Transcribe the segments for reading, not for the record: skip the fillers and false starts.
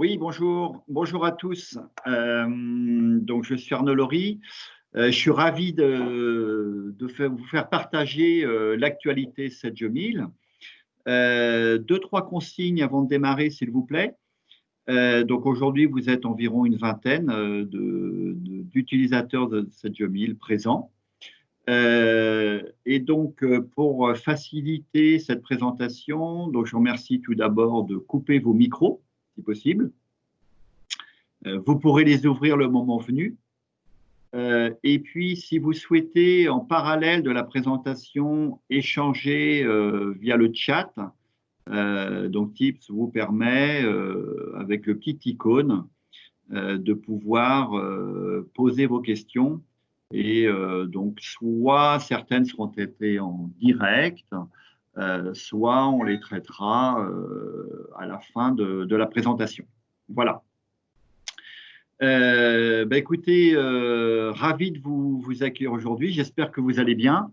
Oui, bonjour. Bonjour à tous. Donc, je suis Arnaud Laurie. Je suis ravi de vous faire partager l'actualité 7 mille. Deux, trois consignes avant de démarrer, s'il vous plaît. Donc, aujourd'hui, vous êtes environ une vingtaine d'utilisateurs de 7 mille présents. Et donc, pour faciliter cette présentation, donc je vous remercie tout d'abord de couper vos micros, si possible. Vous pourrez les ouvrir le moment venu. Et puis, si vous souhaitez, en parallèle de la présentation, échanger via le chat, donc Tips vous permet, avec le petit icône, de pouvoir poser vos questions. Et donc, soit certaines seront traitées en direct, soit on les traitera à la fin de la présentation. Voilà. Écoutez, ravi de vous accueillir aujourd'hui. J'espère que vous allez bien,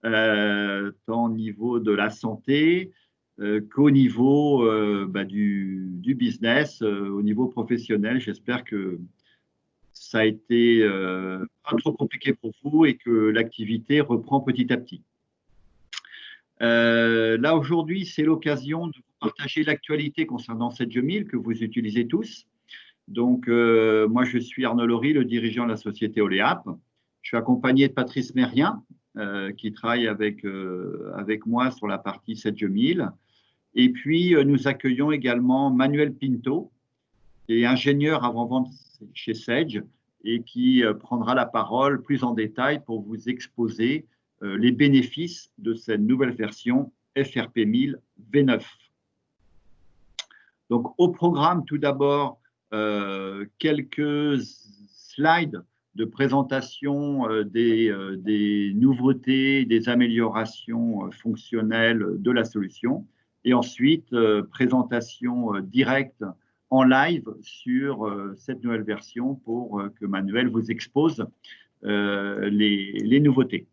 tant au niveau de la santé qu'au niveau du business, au niveau professionnel. J'espère que ça a été pas trop compliqué pour vous et que l'activité reprend petit à petit. Là, aujourd'hui, c'est l'occasion de vous partager l'actualité concernant 7 mille que vous utilisez tous. Donc, moi, je suis Arnaud Laurie, le dirigeant de la société Oleap. Je suis accompagné de Patrice Mérien, qui travaille avec moi sur la partie 7 mille. Et puis, nous accueillons également Manuel Pinto, qui est ingénieur avant-vente chez Sage et qui prendra la parole plus en détail pour vous exposer les bénéfices de cette nouvelle version FRP 1000 V9. Donc, au programme, tout d'abord, quelques slides de présentation des nouveautés, des améliorations fonctionnelles de la solution. Et ensuite, présentation directe en live sur cette nouvelle version pour que Manuel vous expose les nouveautés.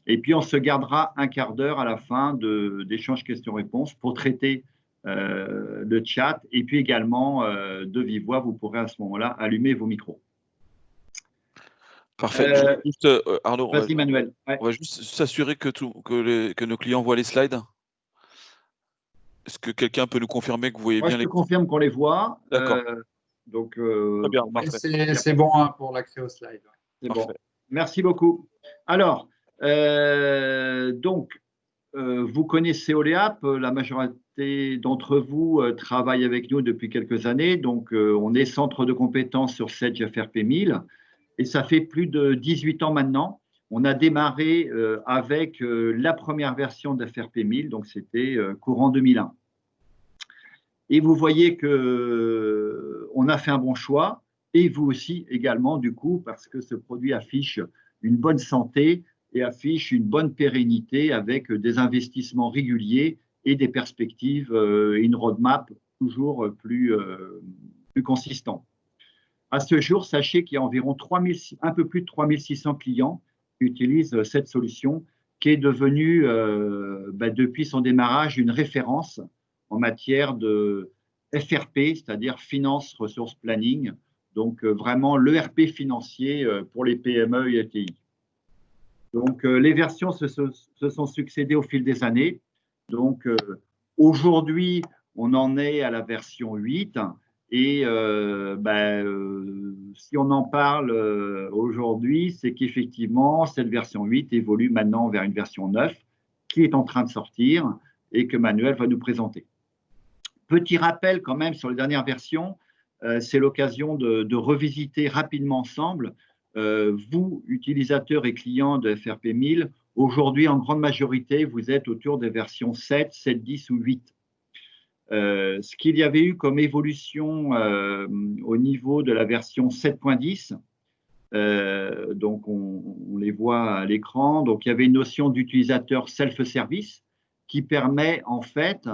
Et puis, on se gardera un quart d'heure à la fin d'échange questions-réponses pour traiter le chat. Et puis également, de vive voix, vous pourrez à ce moment-là allumer vos micros. Parfait. Juste, Arnaud, vas-y, Manuel. Ouais. On va juste s'assurer que nos clients voient les slides. Est-ce que quelqu'un peut nous confirmer que vous voyez Moi, bien je te confirme qu'on les voit. D'accord. Donc, très bien, parfait. C'est bon hein, pour l'accès aux slides. C'est bon. Merci beaucoup. Alors, vous connaissez Oleap, la majorité d'entre vous travaille avec nous depuis quelques années. Donc, on est centre de compétences sur Sage FRP 1000 et ça fait plus de 18 ans maintenant. On a démarré avec la première version d'FRP 1000, donc c'était courant 2001. Et vous voyez qu'on a fait un bon choix, et vous aussi également, du coup, parce que ce produit affiche une bonne santé et affiche une bonne pérennité avec des investissements réguliers et des perspectives et une roadmap toujours plus consistante. À ce jour, sachez qu'il y a environ un peu plus de 3600 clients qui utilisent cette solution qui est devenue, depuis son démarrage, une référence en matière de FRP, c'est-à-dire Finance Resource Planning, donc vraiment l'ERP financier pour les PME et ETI. Donc, les versions se sont succédées au fil des années. Donc, aujourd'hui, on en est à la version 8. Et si on en parle aujourd'hui, c'est qu'effectivement, cette version 8 évolue maintenant vers une version 9 qui est en train de sortir et que Manuel va nous présenter. Petit rappel quand même sur les dernières versions, c'est l'occasion de revisiter rapidement ensemble. Vous, utilisateurs et clients de FRP 1000, aujourd'hui, en grande majorité, vous êtes autour des versions 7, 7.10 ou 8. Ce qu'il y avait eu comme évolution au niveau de la version 7.10, donc on les voit à l'écran, donc il y avait une notion d'utilisateur self-service qui permet en fait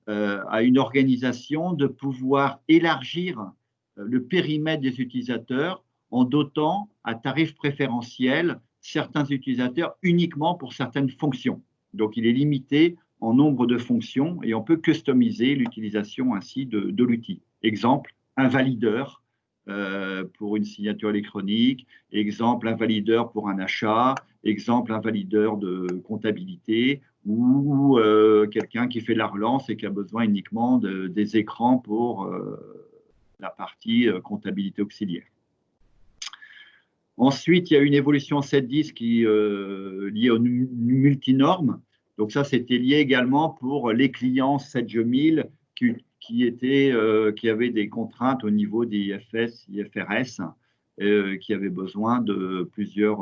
à une organisation de pouvoir élargir le périmètre des utilisateurs en dotant à tarif préférentiel certains utilisateurs uniquement pour certaines fonctions. Donc il est limité en nombre de fonctions et on peut customiser l'utilisation ainsi de l'outil. Exemple, un valideur pour une signature électronique, exemple un valideur pour un achat, exemple un valideur de comptabilité ou quelqu'un qui fait la relance et qui a besoin uniquement des écrans pour la partie comptabilité auxiliaire. Ensuite, il y a une évolution 7.10 qui liée aux multinormes. Donc ça, c'était lié également pour les clients 7G1000 qui avaient des contraintes au niveau des IFS, IFRS, qui avaient besoin de plusieurs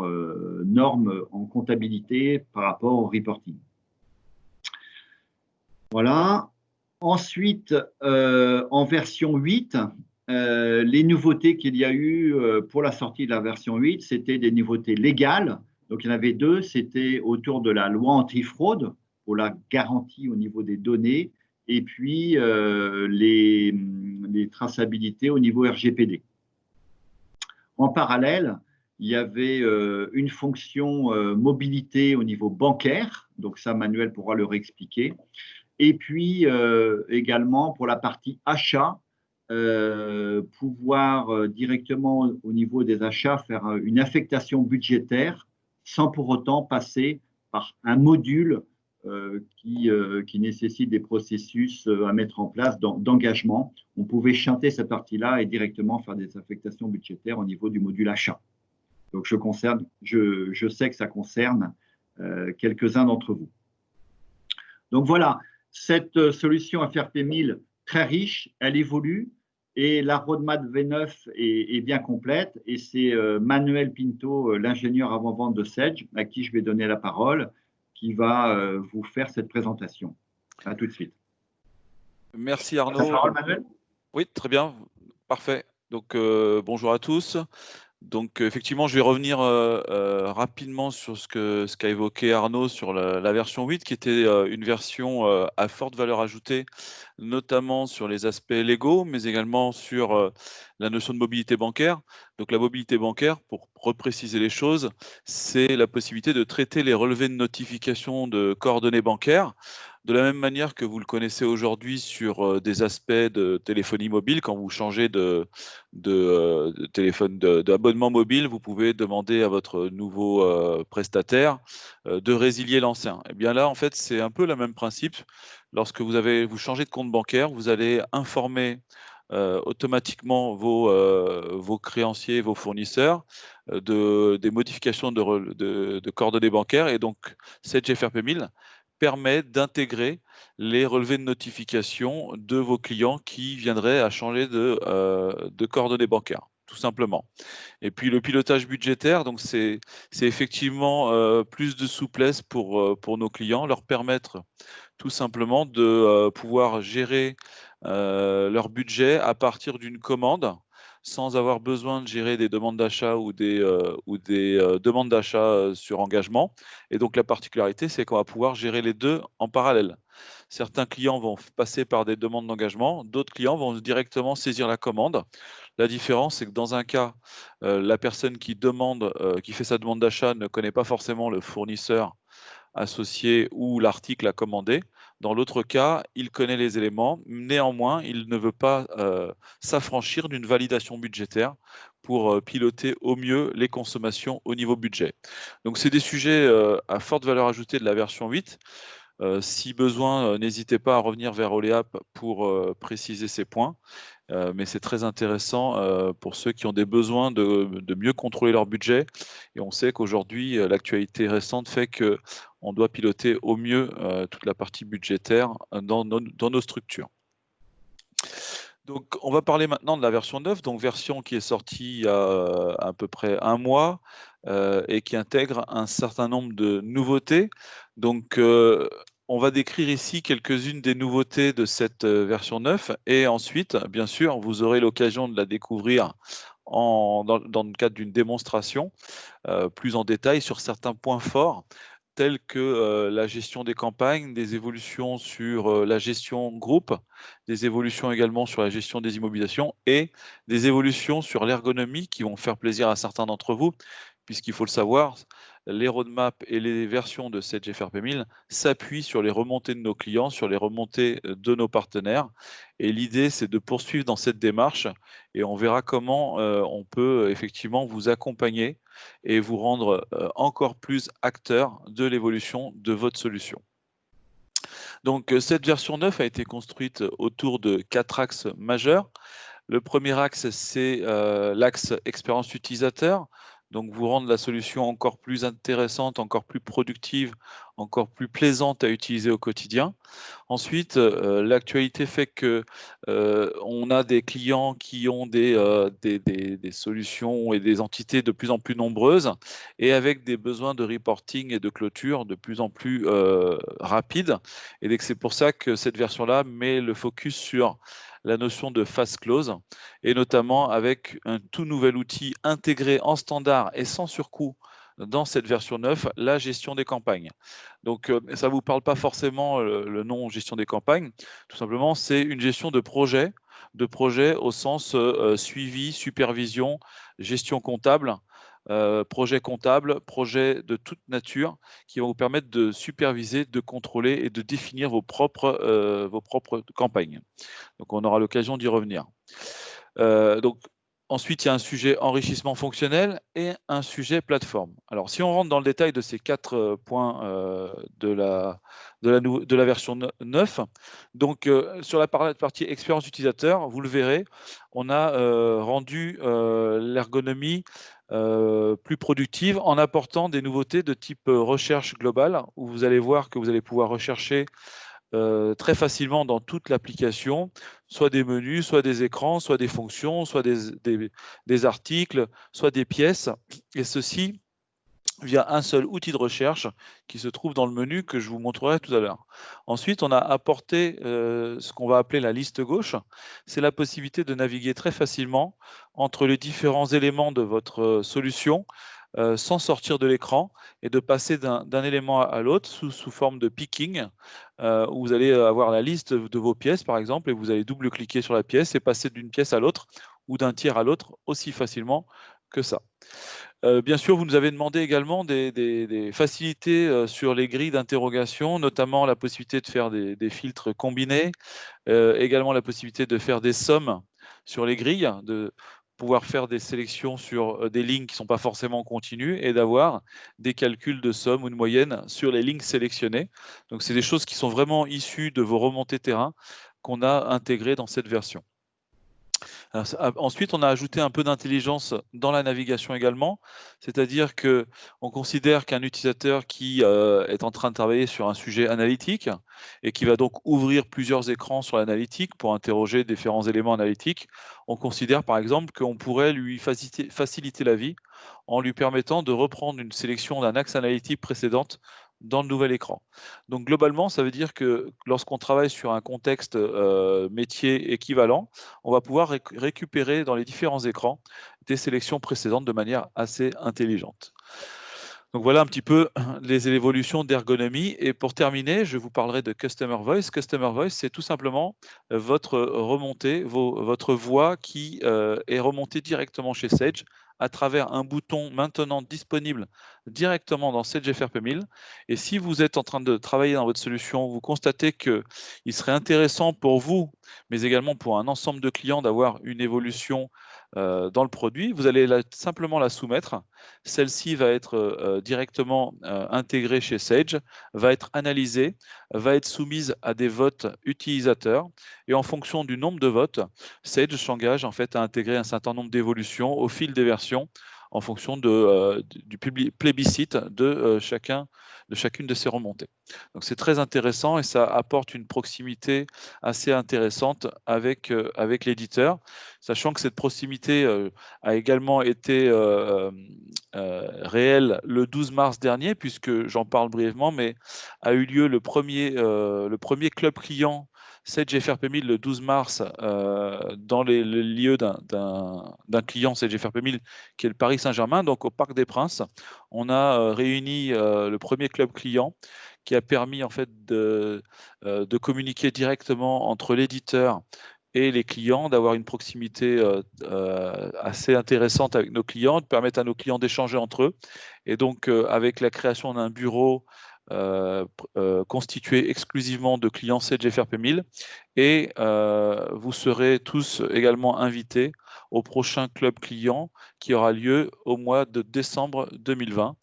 normes en comptabilité par rapport au reporting. Voilà. Ensuite, en version 8, les nouveautés qu'il y a eu pour la sortie de la version 8, c'était des nouveautés légales. Donc, il y en avait deux. C'était autour de la loi antifraude pour la garantie au niveau des données et puis les traçabilités au niveau RGPD. En parallèle, il y avait une fonction mobilité au niveau bancaire. Donc, ça, Manuel pourra le réexpliquer. Et puis également pour la partie achat, pouvoir directement au niveau des achats faire une affectation budgétaire sans pour autant passer par un module qui nécessite des processus à mettre en place d'engagement. On pouvait chanter cette partie-là et directement faire des affectations budgétaires au niveau du module achat. Donc je sais que ça concerne quelques-uns d'entre vous. Donc voilà. Cette solution FRP1000 très riche, elle évolue et la roadmap V9 est bien complète. Et c'est Manuel Pinto, l'ingénieur avant-vente de Sedge, à qui je vais donner la parole, qui va vous faire cette présentation. À tout de suite. Merci Arnaud. La parole, Manuel ? Oui, très bien, parfait. Donc bonjour à tous. Donc effectivement, je vais revenir rapidement sur ce qu'a évoqué Arnaud sur la version 8, qui était une version à forte valeur ajoutée, notamment sur les aspects légaux, mais également sur la notion de mobilité bancaire. Donc la mobilité bancaire, pour repréciser les choses, c'est la possibilité de traiter les relevés de notification de coordonnées bancaires, de la même manière que vous le connaissez aujourd'hui sur des aspects de téléphonie mobile. Quand vous changez de téléphone d'abonnement mobile, vous pouvez demander à votre nouveau prestataire de résilier l'ancien. Et bien là, en fait, c'est un peu le même principe. Lorsque vous changez de compte bancaire, vous allez informer automatiquement vos créanciers, vos fournisseurs des modifications de coordonnées bancaires. Et donc, Sedge FRP1000 permet d'intégrer les relevés de notification de vos clients qui viendraient à changer de coordonnées bancaires, tout simplement. Et puis le pilotage budgétaire, donc c'est effectivement plus de souplesse pour nos clients, leur permettre tout simplement de pouvoir gérer leur budget à partir d'une commande, sans avoir besoin de gérer des demandes d'achat ou des demandes d'achat sur engagement. Et donc la particularité, c'est qu'on va pouvoir gérer les deux en parallèle. Certains clients vont passer par des demandes d'engagement, d'autres clients vont directement saisir la commande. La différence, c'est que dans un cas, la personne qui fait sa demande d'achat ne connaît pas forcément le fournisseur associé ou l'article à commander. Dans l'autre cas, il connaît les éléments, néanmoins, il ne veut pas s'affranchir d'une validation budgétaire pour piloter au mieux les consommations au niveau budget. Donc, c'est des sujets à forte valeur ajoutée de la version 8. Si besoin, n'hésitez pas à revenir vers Oleap pour préciser ces points. Mais c'est très intéressant pour ceux qui ont des besoins de mieux contrôler leur budget. Et on sait qu'aujourd'hui, l'actualité récente fait qu'on doit piloter au mieux toute la partie budgétaire dans nos structures. Donc, on va parler maintenant de la version 9, donc version qui est sortie il y a à peu près un mois et qui intègre un certain nombre de nouveautés. Donc, on va décrire ici quelques-unes des nouveautés de cette version 9 et ensuite, bien sûr, vous aurez l'occasion de la découvrir dans le cadre d'une démonstration plus en détail sur certains points forts tels que la gestion des campagnes, des évolutions sur la gestion groupe, des évolutions également sur la gestion des immobilisations et des évolutions sur l'ergonomie qui vont faire plaisir à certains d'entre vous, puisqu'il faut le savoir, les roadmaps et les versions de Sage FRP 1000 s'appuient sur les remontées de nos clients, sur les remontées de nos partenaires. Et l'idée, c'est de poursuivre dans cette démarche et on verra comment on peut effectivement vous accompagner et vous rendre encore plus acteur de l'évolution de votre solution. Donc, cette version 9 a été construite autour de 4 axes majeurs. Le premier axe, c'est l'axe expérience utilisateur. Donc, vous rendre la solution encore plus intéressante, encore plus productive, encore plus plaisante à utiliser au quotidien. Ensuite, l'actualité fait que on a des clients qui ont des solutions et des entités de plus en plus nombreuses et avec des besoins de reporting et de clôture de plus en plus rapides. Et donc, c'est pour ça que cette version-là met le focus sur la notion de fast close et notamment avec un tout nouvel outil intégré en standard et sans surcoût dans cette version 9, la gestion des campagnes. Donc, ça ne vous parle pas forcément le nom gestion des campagnes. Tout simplement, c'est une gestion de projet au sens suivi, supervision, gestion comptable, projet comptable, projet de toute nature qui vont vous permettre de superviser, de contrôler et de définir vos propres campagnes. Donc, on aura l'occasion d'y revenir. Donc, ensuite, il y a un sujet enrichissement fonctionnel et un sujet plateforme. Alors, si on rentre dans le détail de ces 4 points de la version 9, donc sur la partie expérience utilisateur, vous le verrez, on a rendu l'ergonomie plus productive en apportant des nouveautés de type recherche globale, où vous allez voir que vous allez pouvoir rechercher très facilement dans toute l'application, soit des menus, soit des écrans, soit des fonctions, soit des articles, soit des pièces, et ceci via un seul outil de recherche qui se trouve dans le menu que je vous montrerai tout à l'heure. Ensuite, on a apporté ce qu'on va appeler la liste gauche. C'est la possibilité de naviguer très facilement entre les différents éléments de votre solution sans sortir de l'écran et de passer d'un élément à l'autre sous forme de picking, où vous allez avoir la liste de vos pièces, par exemple, et vous allez double-cliquer sur la pièce et passer d'une pièce à l'autre ou d'un tiers à l'autre aussi facilement que ça. Bien sûr, vous nous avez demandé également des facilités sur les grilles d'interrogation, notamment la possibilité de faire des filtres combinés, également la possibilité de faire des sommes sur les grilles, de pouvoir faire des sélections sur des lignes qui ne sont pas forcément continues et d'avoir des calculs de somme ou de moyenne sur les lignes sélectionnées. Donc, c'est des choses qui sont vraiment issues de vos remontées terrain qu'on a intégrées dans cette version. Alors, ensuite, on a ajouté un peu d'intelligence dans la navigation également, c'est-à-dire qu'on considère qu'un utilisateur qui est en train de travailler sur un sujet analytique et qui va donc ouvrir plusieurs écrans sur l'analytique pour interroger différents éléments analytiques, on considère par exemple qu'on pourrait lui faciliter la vie en lui permettant de reprendre une sélection d'un axe analytique précédente dans le nouvel écran. Donc globalement, ça veut dire que lorsqu'on travaille sur un contexte métier équivalent, on va pouvoir récupérer dans les différents écrans des sélections précédentes de manière assez intelligente. Donc voilà un petit peu les évolutions d'ergonomie. Et pour terminer, je vous parlerai de Customer Voice. Customer Voice, c'est tout simplement votre remontée, votre voix qui est remontée directement chez Sage à travers un bouton maintenant disponible directement dans Sage FRP 1000. Et si vous êtes en train de travailler dans votre solution, vous constatez qu'il serait intéressant pour vous, mais également pour un ensemble de clients, d'avoir une évolution dans le produit, vous allez simplement la soumettre. Celle-ci va être directement intégrée chez Sage, va être analysée, va être soumise à des votes utilisateurs et en fonction du nombre de votes, Sage s'engage en fait à intégrer un certain nombre d'évolutions au fil des versions en fonction du plébiscite de chacune de ces remontées. Donc c'est très intéressant et ça apporte une proximité assez intéressante avec l'éditeur, sachant que cette proximité a également été réelle le 12 mars dernier, puisque j'en parle brièvement, mais a eu lieu le premier club client Sage FRP 1000 le 12 mars dans les lieux d'un client Sage FRP 1000 qui est le Paris Saint-Germain, donc au Parc des Princes. On a réuni le premier club client qui a permis en fait de communiquer directement entre l'éditeur et les clients, d'avoir une proximité assez intéressante avec nos clients, de permettre à nos clients d'échanger entre eux. Et donc, avec la création d'un bureau constitué exclusivement de clients CGFRP 1000, et vous serez tous également invités au prochain club client qui aura lieu au mois de décembre 2020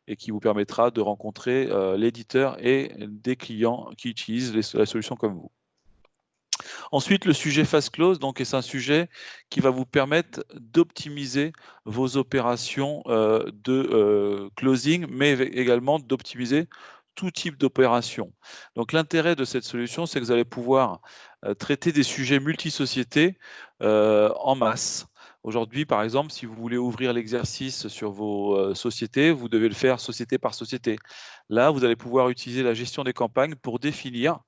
et qui vous permettra de rencontrer l'éditeur et des clients qui utilisent la solution comme vous. Ensuite, le sujet Fast Close, donc, est un sujet qui va vous permettre d'optimiser vos opérations de closing, mais également d'optimiser tout type d'opération. Donc, l'intérêt de cette solution, c'est que vous allez pouvoir traiter des sujets multisociétés en masse. Aujourd'hui, par exemple, si vous voulez ouvrir l'exercice sur vos sociétés, vous devez le faire société par société. Là, vous allez pouvoir utiliser la gestion des campagnes pour définir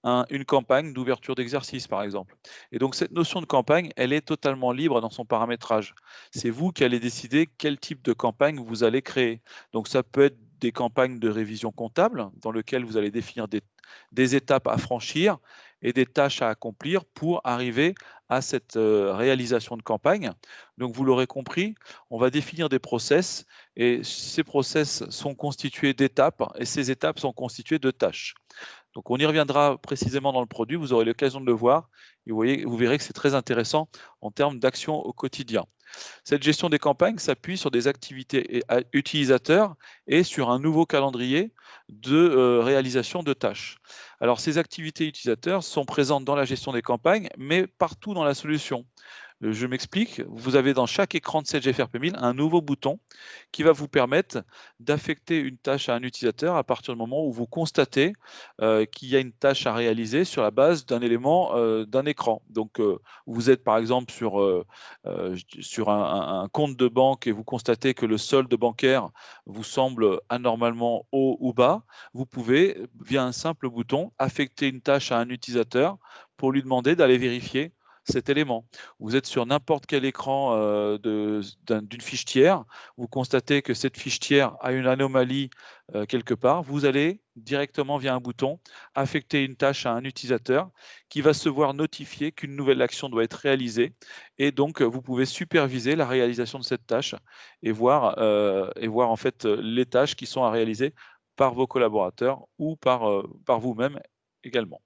une campagne d'ouverture d'exercice, par exemple. Et donc, cette notion de campagne, elle est totalement libre dans son paramétrage. C'est vous qui allez décider quel type de campagne vous allez créer. Donc, ça peut être des campagnes de révision comptable dans lesquelles vous allez définir des étapes à franchir et des tâches à accomplir pour arriver à cette réalisation de campagne. Donc, vous l'aurez compris, on va définir des process et ces process sont constitués d'étapes et ces étapes sont constituées de tâches. Donc, on y reviendra précisément dans le produit, vous aurez l'occasion de le voir et vous verrez que c'est très intéressant en termes d'action au quotidien. Cette gestion des campagnes s'appuie sur des activités utilisateurs et sur un nouveau calendrier de réalisation de tâches. Alors, ces activités utilisateurs sont présentes dans la gestion des campagnes, mais partout dans la solution. Je m'explique, vous avez dans chaque écran de CGFRP 1000 un nouveau bouton qui va vous permettre d'affecter une tâche à un utilisateur à partir du moment où vous constatez qu'il y a une tâche à réaliser sur la base d'un élément d'un écran. Donc, vous êtes par exemple sur un compte de banque et vous constatez que le solde bancaire vous semble anormalement haut ou bas, vous pouvez, via un simple bouton, affecter une tâche à un utilisateur pour lui demander d'aller vérifier cet élément. Vous êtes sur n'importe quel écran d'une fiche tiers, vous constatez que cette fiche tiers a une anomalie quelque part, vous allez directement via un bouton affecter une tâche à un utilisateur qui va se voir notifier qu'une nouvelle action doit être réalisée et donc vous pouvez superviser la réalisation de cette tâche et voir en fait les tâches qui sont à réaliser par vos collaborateurs ou par vous-même également.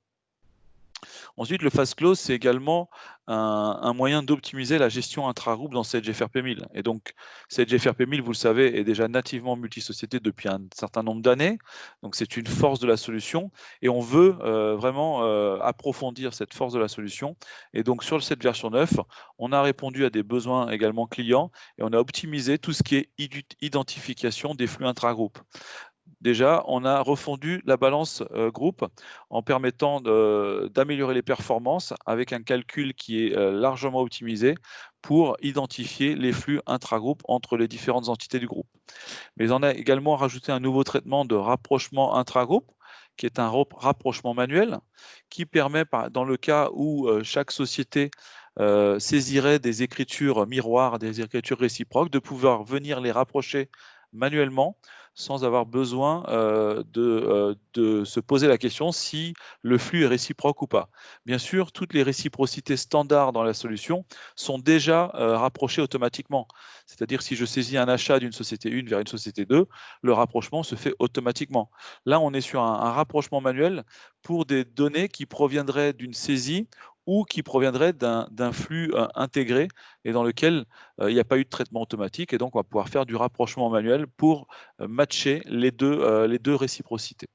Ensuite, le fast close, c'est également un moyen d'optimiser la gestion intra-groupe dans CGFRP 1000. Et donc, CGFRP 1000, vous le savez, est déjà nativement multisociété depuis un certain nombre d'années. Donc, c'est une force de la solution. Et on veut vraiment approfondir cette force de la solution. Et donc, sur cette version 9, on a répondu à des besoins également clients et on a optimisé tout ce qui est identification des flux intra-groupe. Déjà, on a refondu la balance groupe en permettant d'améliorer les performances avec un calcul qui est largement optimisé pour identifier les flux intra-groupe entre les différentes entités du groupe. Mais on a également rajouté un nouveau traitement de rapprochement intra-groupe qui est un rapprochement manuel qui permet, dans le cas où chaque société saisirait des écritures miroirs, des écritures réciproques, de pouvoir venir les rapprocher manuellement sans avoir besoin de se poser la question si le flux est réciproque ou pas. Bien sûr, toutes les réciprocités standards dans la solution sont déjà rapprochées automatiquement. C'est-à-dire si je saisis un achat d'une société 1 vers une société 2, le rapprochement se fait automatiquement. Là, on est sur un rapprochement manuel pour des données qui proviendraient d'une saisie ou qui proviendraient d'un flux intégré et dans lequel il n'y a pas eu de traitement automatique. Et donc, on va pouvoir faire du rapprochement manuel pour matcher les deux réciprocités.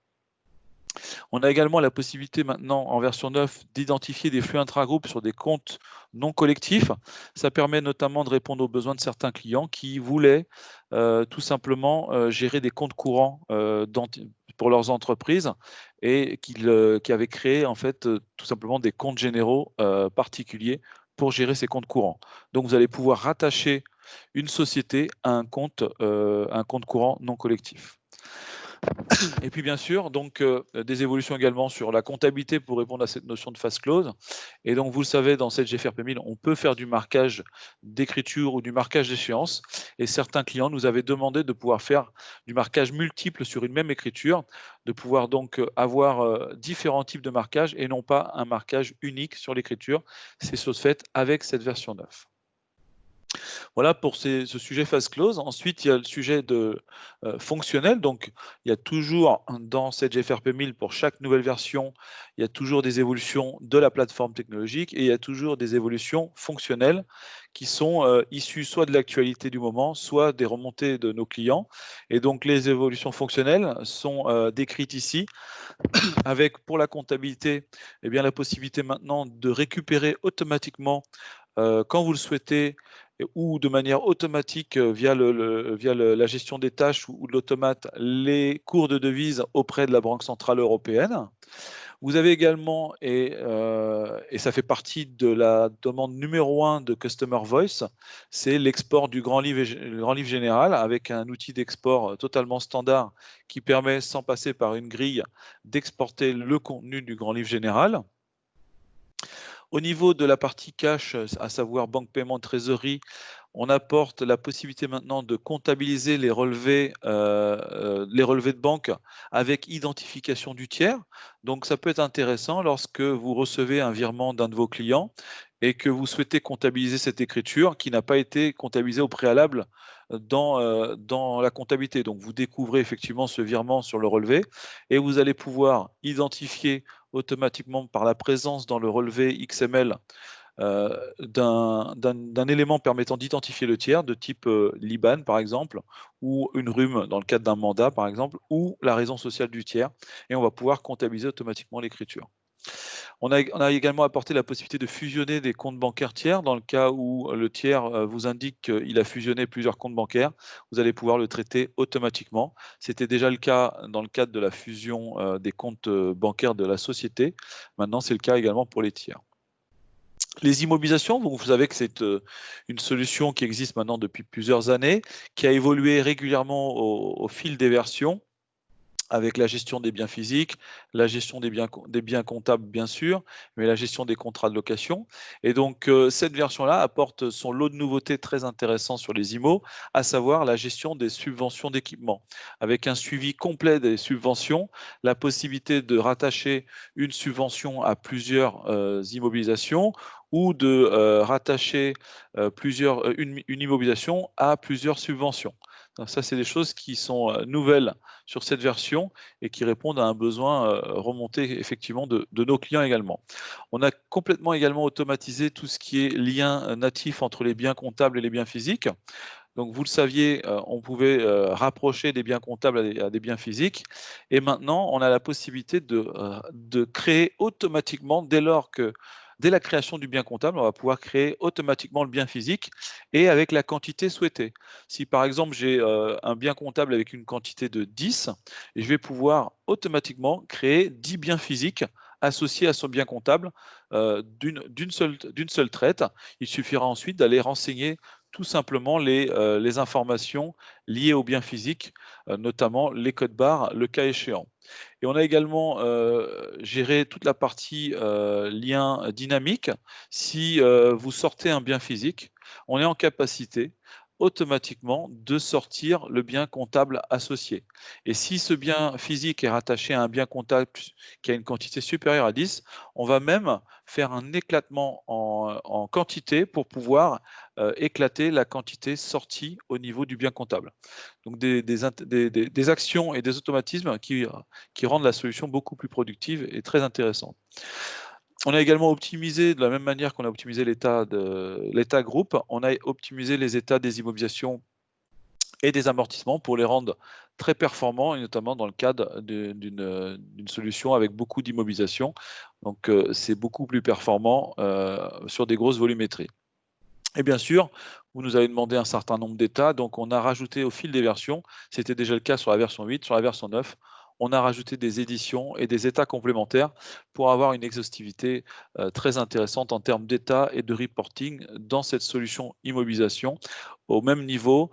On a également la possibilité maintenant, en version 9, d'identifier des flux intragroupes sur des comptes non collectifs. Ça permet notamment de répondre aux besoins de certains clients qui voulaient tout simplement gérer des comptes courants pour leurs entreprises et qui avaient créé en fait tout simplement des comptes généraux particuliers pour gérer ces comptes courants. Donc vous allez pouvoir rattacher une société à un compte courant non collectif. Et puis bien sûr, donc des évolutions également sur la comptabilité pour répondre à cette notion de phase close. Et donc vous le savez, dans cette GFRP 1000, on peut faire du marquage d'écriture ou du marquage d'échéance. Et certains clients nous avaient demandé de pouvoir faire du marquage multiple sur une même écriture, de pouvoir donc avoir différents types de marquage et non pas un marquage unique sur l'écriture. C'est chose faite avec cette version 9. Voilà pour ce sujet phase close. Ensuite, il y a le sujet fonctionnel. Donc, il y a toujours dans cette GFRP 1000, pour chaque nouvelle version, il y a toujours des évolutions de la plateforme technologique et il y a toujours des évolutions fonctionnelles qui sont issues soit de l'actualité du moment, soit des remontées de nos clients. Et donc, les évolutions fonctionnelles sont décrites ici avec, pour la comptabilité, eh bien, la possibilité maintenant de récupérer automatiquement quand vous le souhaitez ou de manière automatique via la gestion des tâches ou de l'automate, les cours de devises auprès de la Banque centrale européenne. Vous avez également, et ça fait partie de la demande numéro 1 de Customer Voice, c'est l'export du grand livre général avec un outil d'export totalement standard qui permet, sans passer par une grille, d'exporter le contenu du grand livre général. Au niveau de la partie cash, à savoir banque, paiement, trésorerie, on apporte la possibilité maintenant de comptabiliser les relevés de banque avec identification du tiers. Donc, ça peut être intéressant lorsque vous recevez un virement d'un de vos clients et que vous souhaitez comptabiliser cette écriture qui n'a pas été comptabilisée au préalable dans la comptabilité. Donc, vous découvrez effectivement ce virement sur le relevé et vous allez pouvoir identifier automatiquement par la présence dans le relevé XML d'un élément permettant d'identifier le tiers de type l'IBAN par exemple, ou une RUM dans le cadre d'un mandat par exemple, ou la raison sociale du tiers, et on va pouvoir comptabiliser automatiquement l'écriture. On a également apporté la possibilité de fusionner des comptes bancaires tiers dans le cas où le tiers vous indique qu'il a fusionné plusieurs comptes bancaires. Vous allez pouvoir le traiter automatiquement. C'était déjà le cas dans le cadre de la fusion des comptes bancaires de la société. Maintenant, c'est le cas également pour les tiers. Les immobilisations, vous savez que c'est une solution qui existe maintenant depuis plusieurs années, qui a évolué régulièrement au fil des versions, avec la gestion des biens physiques, la gestion des biens comptables, bien sûr, mais la gestion des contrats de location. Et donc, cette version-là apporte son lot de nouveautés très intéressants sur les IMO, à savoir la gestion des subventions d'équipement, avec un suivi complet des subventions, la possibilité de rattacher une subvention à plusieurs immobilisations ou de rattacher une immobilisation à plusieurs subventions. Donc ça, c'est des choses qui sont nouvelles sur cette version et qui répondent à un besoin remonté effectivement de nos clients également. On a complètement également automatisé tout ce qui est lien natif entre les biens comptables et les biens physiques. Donc vous le saviez, on pouvait rapprocher des biens comptables à des biens physiques, et maintenant on a la possibilité de créer automatiquement, dès la création du bien comptable, on va pouvoir créer automatiquement le bien physique et avec la quantité souhaitée. Si par exemple j'ai un bien comptable avec une quantité de 10, je vais pouvoir automatiquement créer 10 biens physiques associés à son bien comptable d'une seule traite. Il suffira ensuite d'aller renseigner tout simplement les informations liées aux biens physiques, notamment les codes barres, le cas échéant. Et on a également géré toute la partie lien dynamique. Si vous sortez un bien physique, on est en capacité automatiquement de sortir le bien comptable associé. Et si ce bien physique est rattaché à un bien comptable qui a une quantité supérieure à 10, on va même faire un éclatement en quantité pour pouvoir éclater la quantité sortie au niveau du bien comptable. Donc des actions et des automatismes qui rendent la solution beaucoup plus productive et très intéressante. On a également optimisé, de la même manière qu'on a optimisé l'état groupe, on a optimisé les états des immobilisations et des amortissements pour les rendre très performants, et notamment dans le cadre d'une solution avec beaucoup d'immobilisation. Donc c'est beaucoup plus performant sur des grosses volumétries. Et bien sûr, vous nous avez demandé un certain nombre d'états, donc on a rajouté au fil des versions, c'était déjà le cas sur la version 8, sur la version 9, on a rajouté des éditions et des états complémentaires pour avoir une exhaustivité très intéressante en termes d'état et de reporting dans cette solution immobilisation, au même niveau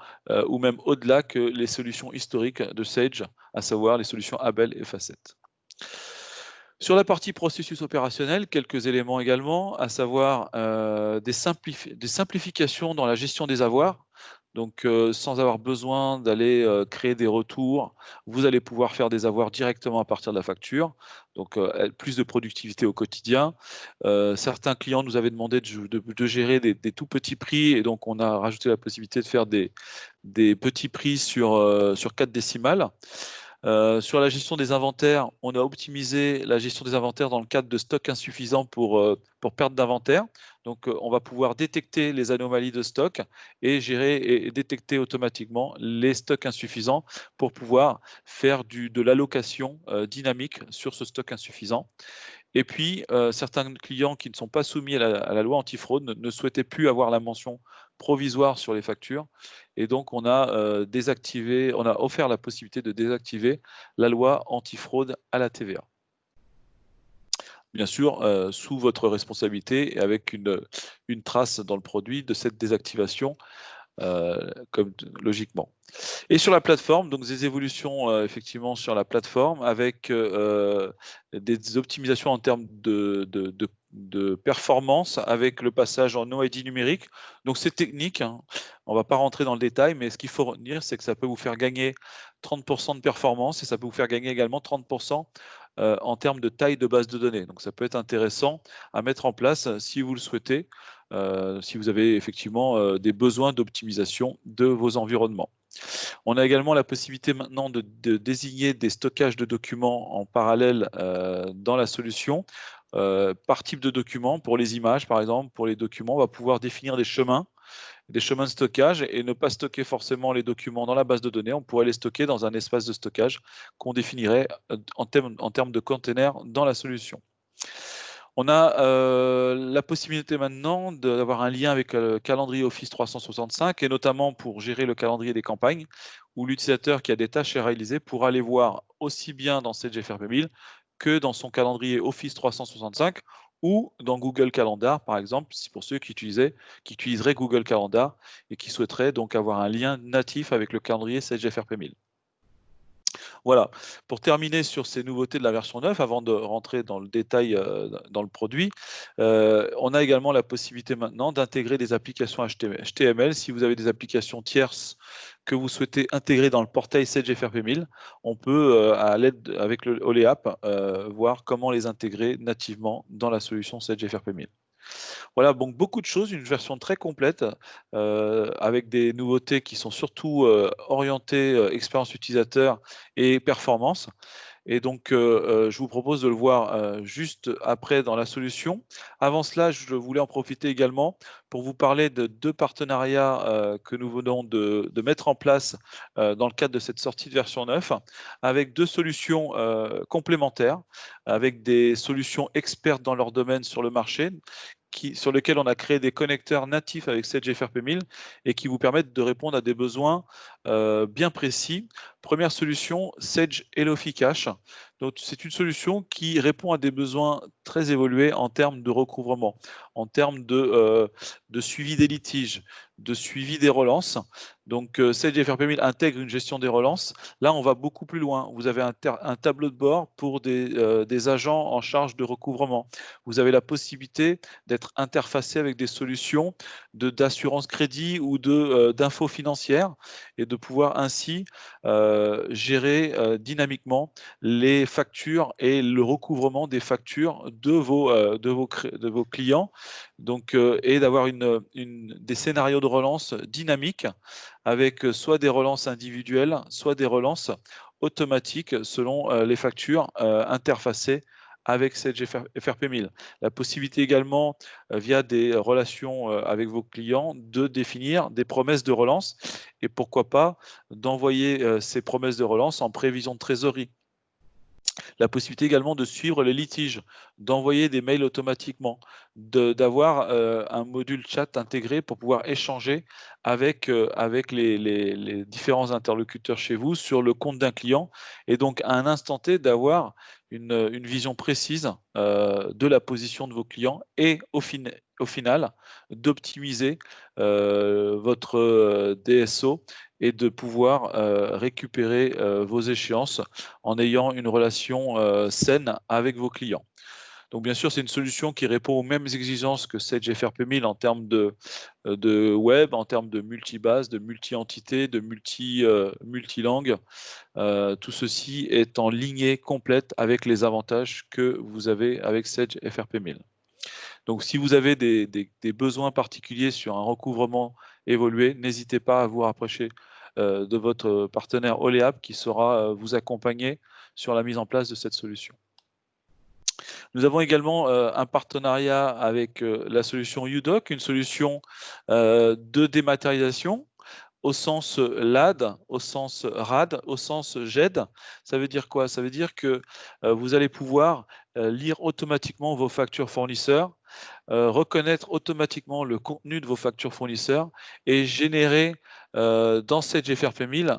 ou même au-delà que les solutions historiques de Sage, à savoir les solutions Abel et Facet. Sur la partie processus opérationnel, quelques éléments également, à savoir des simplifications dans la gestion des avoirs. Donc, sans avoir besoin d'aller créer des retours, vous allez pouvoir faire des avoirs directement à partir de la facture. Donc, plus de productivité au quotidien. Certains clients nous avaient demandé de gérer des tout petits prix, et donc on a rajouté la possibilité de faire des petits prix sur 4 décimales. Sur la gestion des inventaires, on a optimisé la gestion des inventaires dans le cadre de stocks insuffisants pour perte d'inventaire. Donc, on va pouvoir détecter les anomalies de stock et gérer et détecter automatiquement les stocks insuffisants pour pouvoir faire de l'allocation dynamique sur ce stock insuffisant. Et puis, certains clients qui ne sont pas soumis à la loi antifraude ne souhaitaient plus avoir la mention provisoire sur les factures. Et donc, on a offert la possibilité de désactiver la loi antifraude à la TVA. Bien sûr, sous votre responsabilité et avec une trace dans le produit de cette désactivation, comme logiquement. Et sur la plateforme, donc des évolutions effectivement sur la plateforme avec des optimisations en termes de performance avec le passage en OID numérique. Donc c'est technique, hein. On ne va pas rentrer dans le détail, mais ce qu'il faut retenir, c'est que ça peut vous faire gagner 30% de performance et ça peut vous faire gagner également 30% en termes de taille de base de données. Donc ça peut être intéressant à mettre en place si vous le souhaitez, si vous avez effectivement des besoins d'optimisation de vos environnements. On a également la possibilité maintenant de désigner des stockages de documents en parallèle dans la solution. Par type de document, pour les images par exemple, pour les documents, on va pouvoir définir des chemins de stockage et ne pas stocker forcément les documents dans la base de données. On pourrait les stocker dans un espace de stockage qu'on définirait en termes de containers dans la solution. On a la possibilité maintenant d'avoir un lien avec le calendrier Office 365 et notamment pour gérer le calendrier des campagnes où l'utilisateur qui a des tâches à réaliser pourra les voir aussi bien dans Sage FRP 1000 que dans son calendrier Office 365 ou dans Google Calendar, par exemple, si pour ceux qui utiliseraient Google Calendar et qui souhaiteraient donc avoir un lien natif avec le calendrier Sage FRP 1000. Voilà, pour terminer sur ces nouveautés de la version 9, avant de rentrer dans le détail dans le produit, on a également la possibilité maintenant d'intégrer des applications HTML. Si vous avez des applications tierces que vous souhaitez intégrer dans le portail Sage FRP 1000, on peut, à l'aide avec le OLEAP, voir comment les intégrer nativement dans la solution Sage FRP 1000. Voilà, donc beaucoup de choses, une version très complète avec des nouveautés qui sont surtout orientées expérience utilisateur et performance. Et donc, je vous propose de le voir juste après dans la solution. Avant cela, je voulais en profiter également pour vous parler de 2 partenariats que nous venons de mettre en place dans le cadre de cette sortie de version 9, avec 2 solutions complémentaires, avec des solutions expertes dans leur domaine sur le marché, sur lesquels on a créé des connecteurs natifs avec Sage FRP 1000 et qui vous permettent de répondre à des besoins bien précis. Première solution, Sage Elofi Cache. Donc, c'est une solution qui répond à des besoins très évolués en termes de recouvrement, en termes de suivi des litiges, de suivi des relances. Donc, Sage FRP 1000 intègre une gestion des relances. Là, on va beaucoup plus loin. Vous avez un tableau de bord pour des agents en charge de recouvrement. Vous avez la possibilité d'être interfacé avec des solutions d'assurance crédit ou d'infos financières et de pouvoir ainsi gérer dynamiquement les factures et le recouvrement des factures de vos clients, donc, et d'avoir des scénarios de relance dynamiques avec soit des relances individuelles, soit des relances automatiques selon les factures interfacées avec Sage FRP 1000. La possibilité également, via des relations avec vos clients, de définir des promesses de relance et pourquoi pas d'envoyer ces promesses de relance en prévision de trésorerie. La possibilité également de suivre les litiges, d'envoyer des mails automatiquement, d'avoir un module chat intégré pour pouvoir échanger avec les différents interlocuteurs chez vous sur le compte d'un client et donc à un instant T d'avoir une vision précise de la position de vos clients et au final d'optimiser votre DSO et de pouvoir récupérer vos échéances en ayant une relation saine avec vos clients. Donc bien sûr, c'est une solution qui répond aux mêmes exigences que Sage FRP 1000 en termes de web, en termes de multibase, de multi-entités, de multilangues. Tout ceci est en lignée complète avec les avantages que vous avez avec Sage FRP 1000. Donc si vous avez des besoins particuliers sur un recouvrement évolué, n'hésitez pas à vous rapprocher de votre partenaire Oleap qui saura vous accompagner sur la mise en place de cette solution. Nous avons également un partenariat avec la solution UDoc, une solution de dématérialisation au sens LAD, au sens RAD, au sens GED. Ça veut dire quoi? Ça veut dire que vous allez pouvoir lire automatiquement vos factures fournisseurs, reconnaître automatiquement le contenu de vos factures fournisseurs et générer dans Sage FRP 1000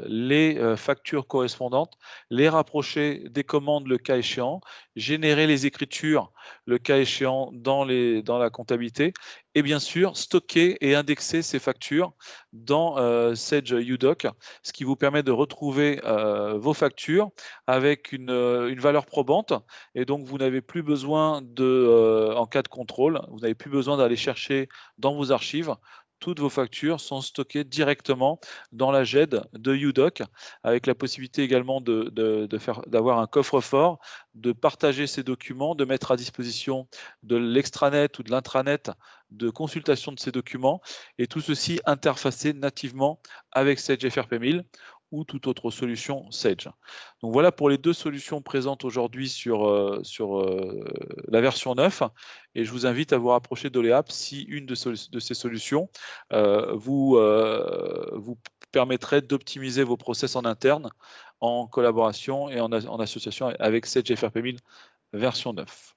les factures correspondantes, les rapprocher des commandes le cas échéant, générer les écritures le cas échéant dans la comptabilité et bien sûr stocker et indexer ces factures dans Sage UDoc, ce qui vous permet de retrouver vos factures avec une valeur probante et donc vous n'avez plus besoin en cas de contrôle, vous n'avez plus besoin d'aller chercher dans vos archives. Toutes vos factures sont stockées directement dans la GED de UDoc, avec la possibilité également d'avoir un coffre-fort, de partager ces documents, de mettre à disposition de l'extranet ou de l'intranet de consultation de ces documents, et tout ceci interfacé nativement avec Sage FRP 1000 ou toute autre solution Sage. Donc voilà pour les deux solutions présentes aujourd'hui sur la version 9 et je vous invite à vous rapprocher d'Oleap si une de ces solutions vous permettrait d'optimiser vos process en interne en collaboration et en association avec Sage FRP 1000 version 9.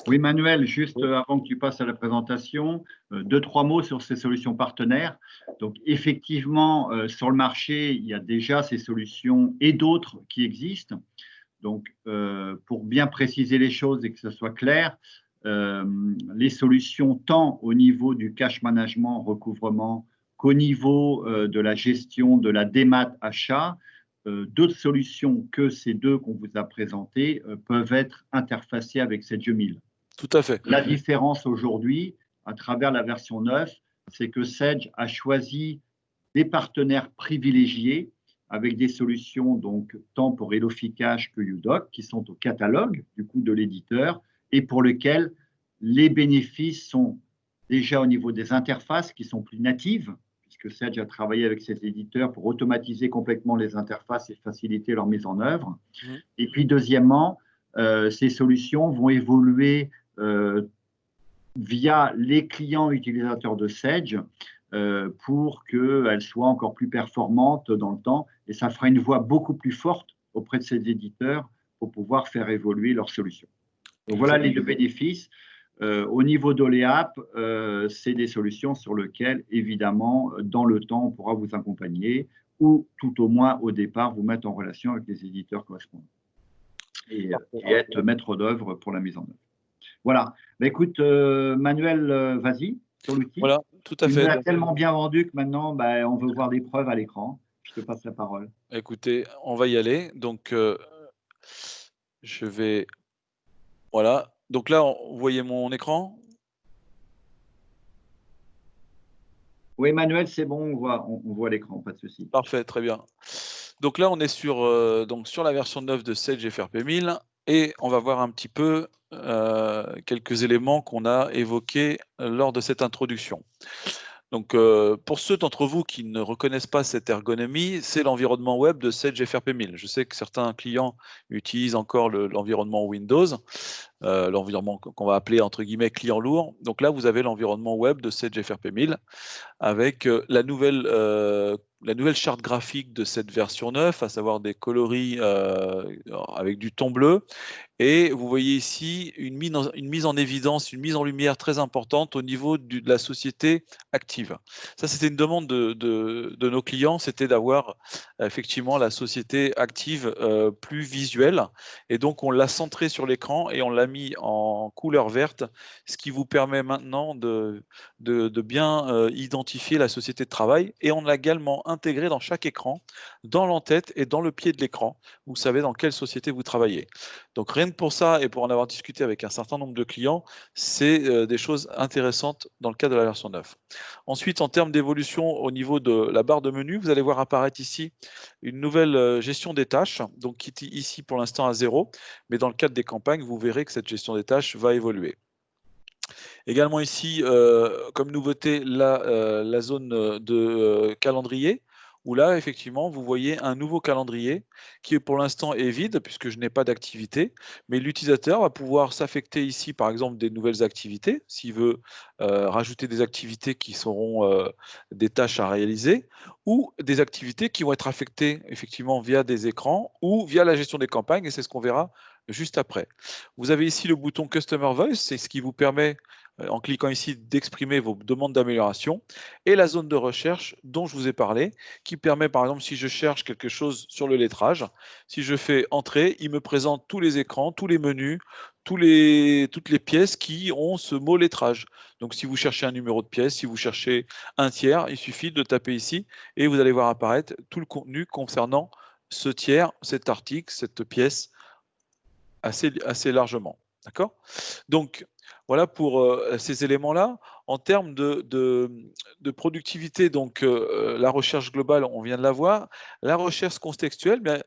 Oui, Manuel, juste avant que tu passes à la présentation, deux, trois mots sur ces solutions partenaires. Donc, effectivement, sur le marché, il y a déjà ces solutions et d'autres qui existent. Donc, pour bien préciser les choses et que ce soit clair, les solutions tant au niveau du cash management, recouvrement, qu'au niveau de la gestion de la démat achat, d'autres solutions que ces deux qu'on vous a présentées peuvent être interfacées avec Sage 1000. Tout à fait. La différence aujourd'hui, à travers la version 9, c'est que Sage a choisi des partenaires privilégiés avec des solutions donc tant pour Eloficash que UDoc qui sont au catalogue du coup de l'éditeur et pour lesquels les bénéfices sont déjà au niveau des interfaces qui sont plus natives puisque Sage a travaillé avec ses éditeurs pour automatiser complètement les interfaces et faciliter leur mise en œuvre. Et puis deuxièmement, ces solutions vont évoluer via les clients utilisateurs de Sage pour qu'elles soient encore plus performantes dans le temps. Et ça fera une voix beaucoup plus forte auprès de ces éditeurs pour pouvoir faire évoluer leurs solutions. Donc voilà les deux bénéfices. Au niveau d'Oleap, c'est des solutions sur lesquelles, évidemment, dans le temps, on pourra vous accompagner ou tout au moins au départ vous mettre en relation avec les éditeurs correspondants et être maître d'œuvre pour la mise en œuvre. Voilà. Bah, écoute, Manuel, vas-y sur l'outil. Voilà, tout à fait. Tu l'as tellement bien vendu que maintenant, bah, on veut voir des preuves à l'écran. Je te passe la parole. Écoutez, on va y aller. Donc, je vais... Voilà. Donc là, vous voyez mon écran? Oui, Manuel, c'est bon, on voit l'écran, pas de souci. Parfait, très bien. Donc là, on est sur la version 9 de Sage FRP 1000 et on va voir un petit peu quelques éléments qu'on a évoqués lors de cette introduction. Donc, pour ceux d'entre vous qui ne reconnaissent pas cette ergonomie, c'est l'environnement web de Sage FRP 1000. Je sais que certains clients utilisent encore l'environnement Windows. l'environnement qu'on va appeler entre guillemets client lourd. Donc là, vous avez l'environnement web de Sage FRP 1000 avec la nouvelle charte graphique de cette version 9, à savoir des coloris avec du ton bleu. Et vous voyez ici une mise en évidence, une mise en lumière très importante au niveau de la société active. Ça, c'était une demande de nos clients, c'était d'avoir effectivement la société active plus visuelle. Et donc, on l'a centré sur l'écran et on l'a mis en couleur verte, ce qui vous permet maintenant de bien identifier la société de travail. Et on l'a également intégré dans chaque écran, dans l'entête et dans le pied de l'écran. Vous savez dans quelle société vous travaillez. Donc rien que pour ça et pour en avoir discuté avec un certain nombre de clients, c'est des choses intéressantes dans le cadre de la version 9. Ensuite, en termes d'évolution au niveau de la barre de menu, vous allez voir apparaître ici une nouvelle gestion des tâches, donc qui est ici pour l'instant à 0, mais dans le cadre des campagnes, vous verrez que cette gestion des tâches va évoluer. Également ici, comme nouveauté, la zone de calendrier, où là, effectivement, vous voyez un nouveau calendrier qui, pour l'instant, est vide puisque je n'ai pas d'activité, mais l'utilisateur va pouvoir s'affecter ici, par exemple, des nouvelles activités, s'il veut rajouter des activités qui seront des tâches à réaliser, ou des activités qui vont être affectées, effectivement, via des écrans ou via la gestion des campagnes, et c'est ce qu'on verra juste après. Vous avez ici le bouton Customer Voice, c'est ce qui vous permet en cliquant ici, d'exprimer vos demandes d'amélioration, et la zone de recherche dont je vous ai parlé, qui permet par exemple, si je cherche quelque chose sur le lettrage, si je fais Entrée, il me présente tous les écrans, tous les menus, toutes les pièces qui ont ce mot lettrage. Donc si vous cherchez un numéro de pièce, si vous cherchez un tiers, il suffit de taper ici, et vous allez voir apparaître tout le contenu concernant ce tiers, cet article, cette pièce, assez largement. D'accord ? Donc, voilà pour ces éléments-là. En termes de productivité, donc la recherche globale, on vient de la voir. La recherche contextuelle, bien,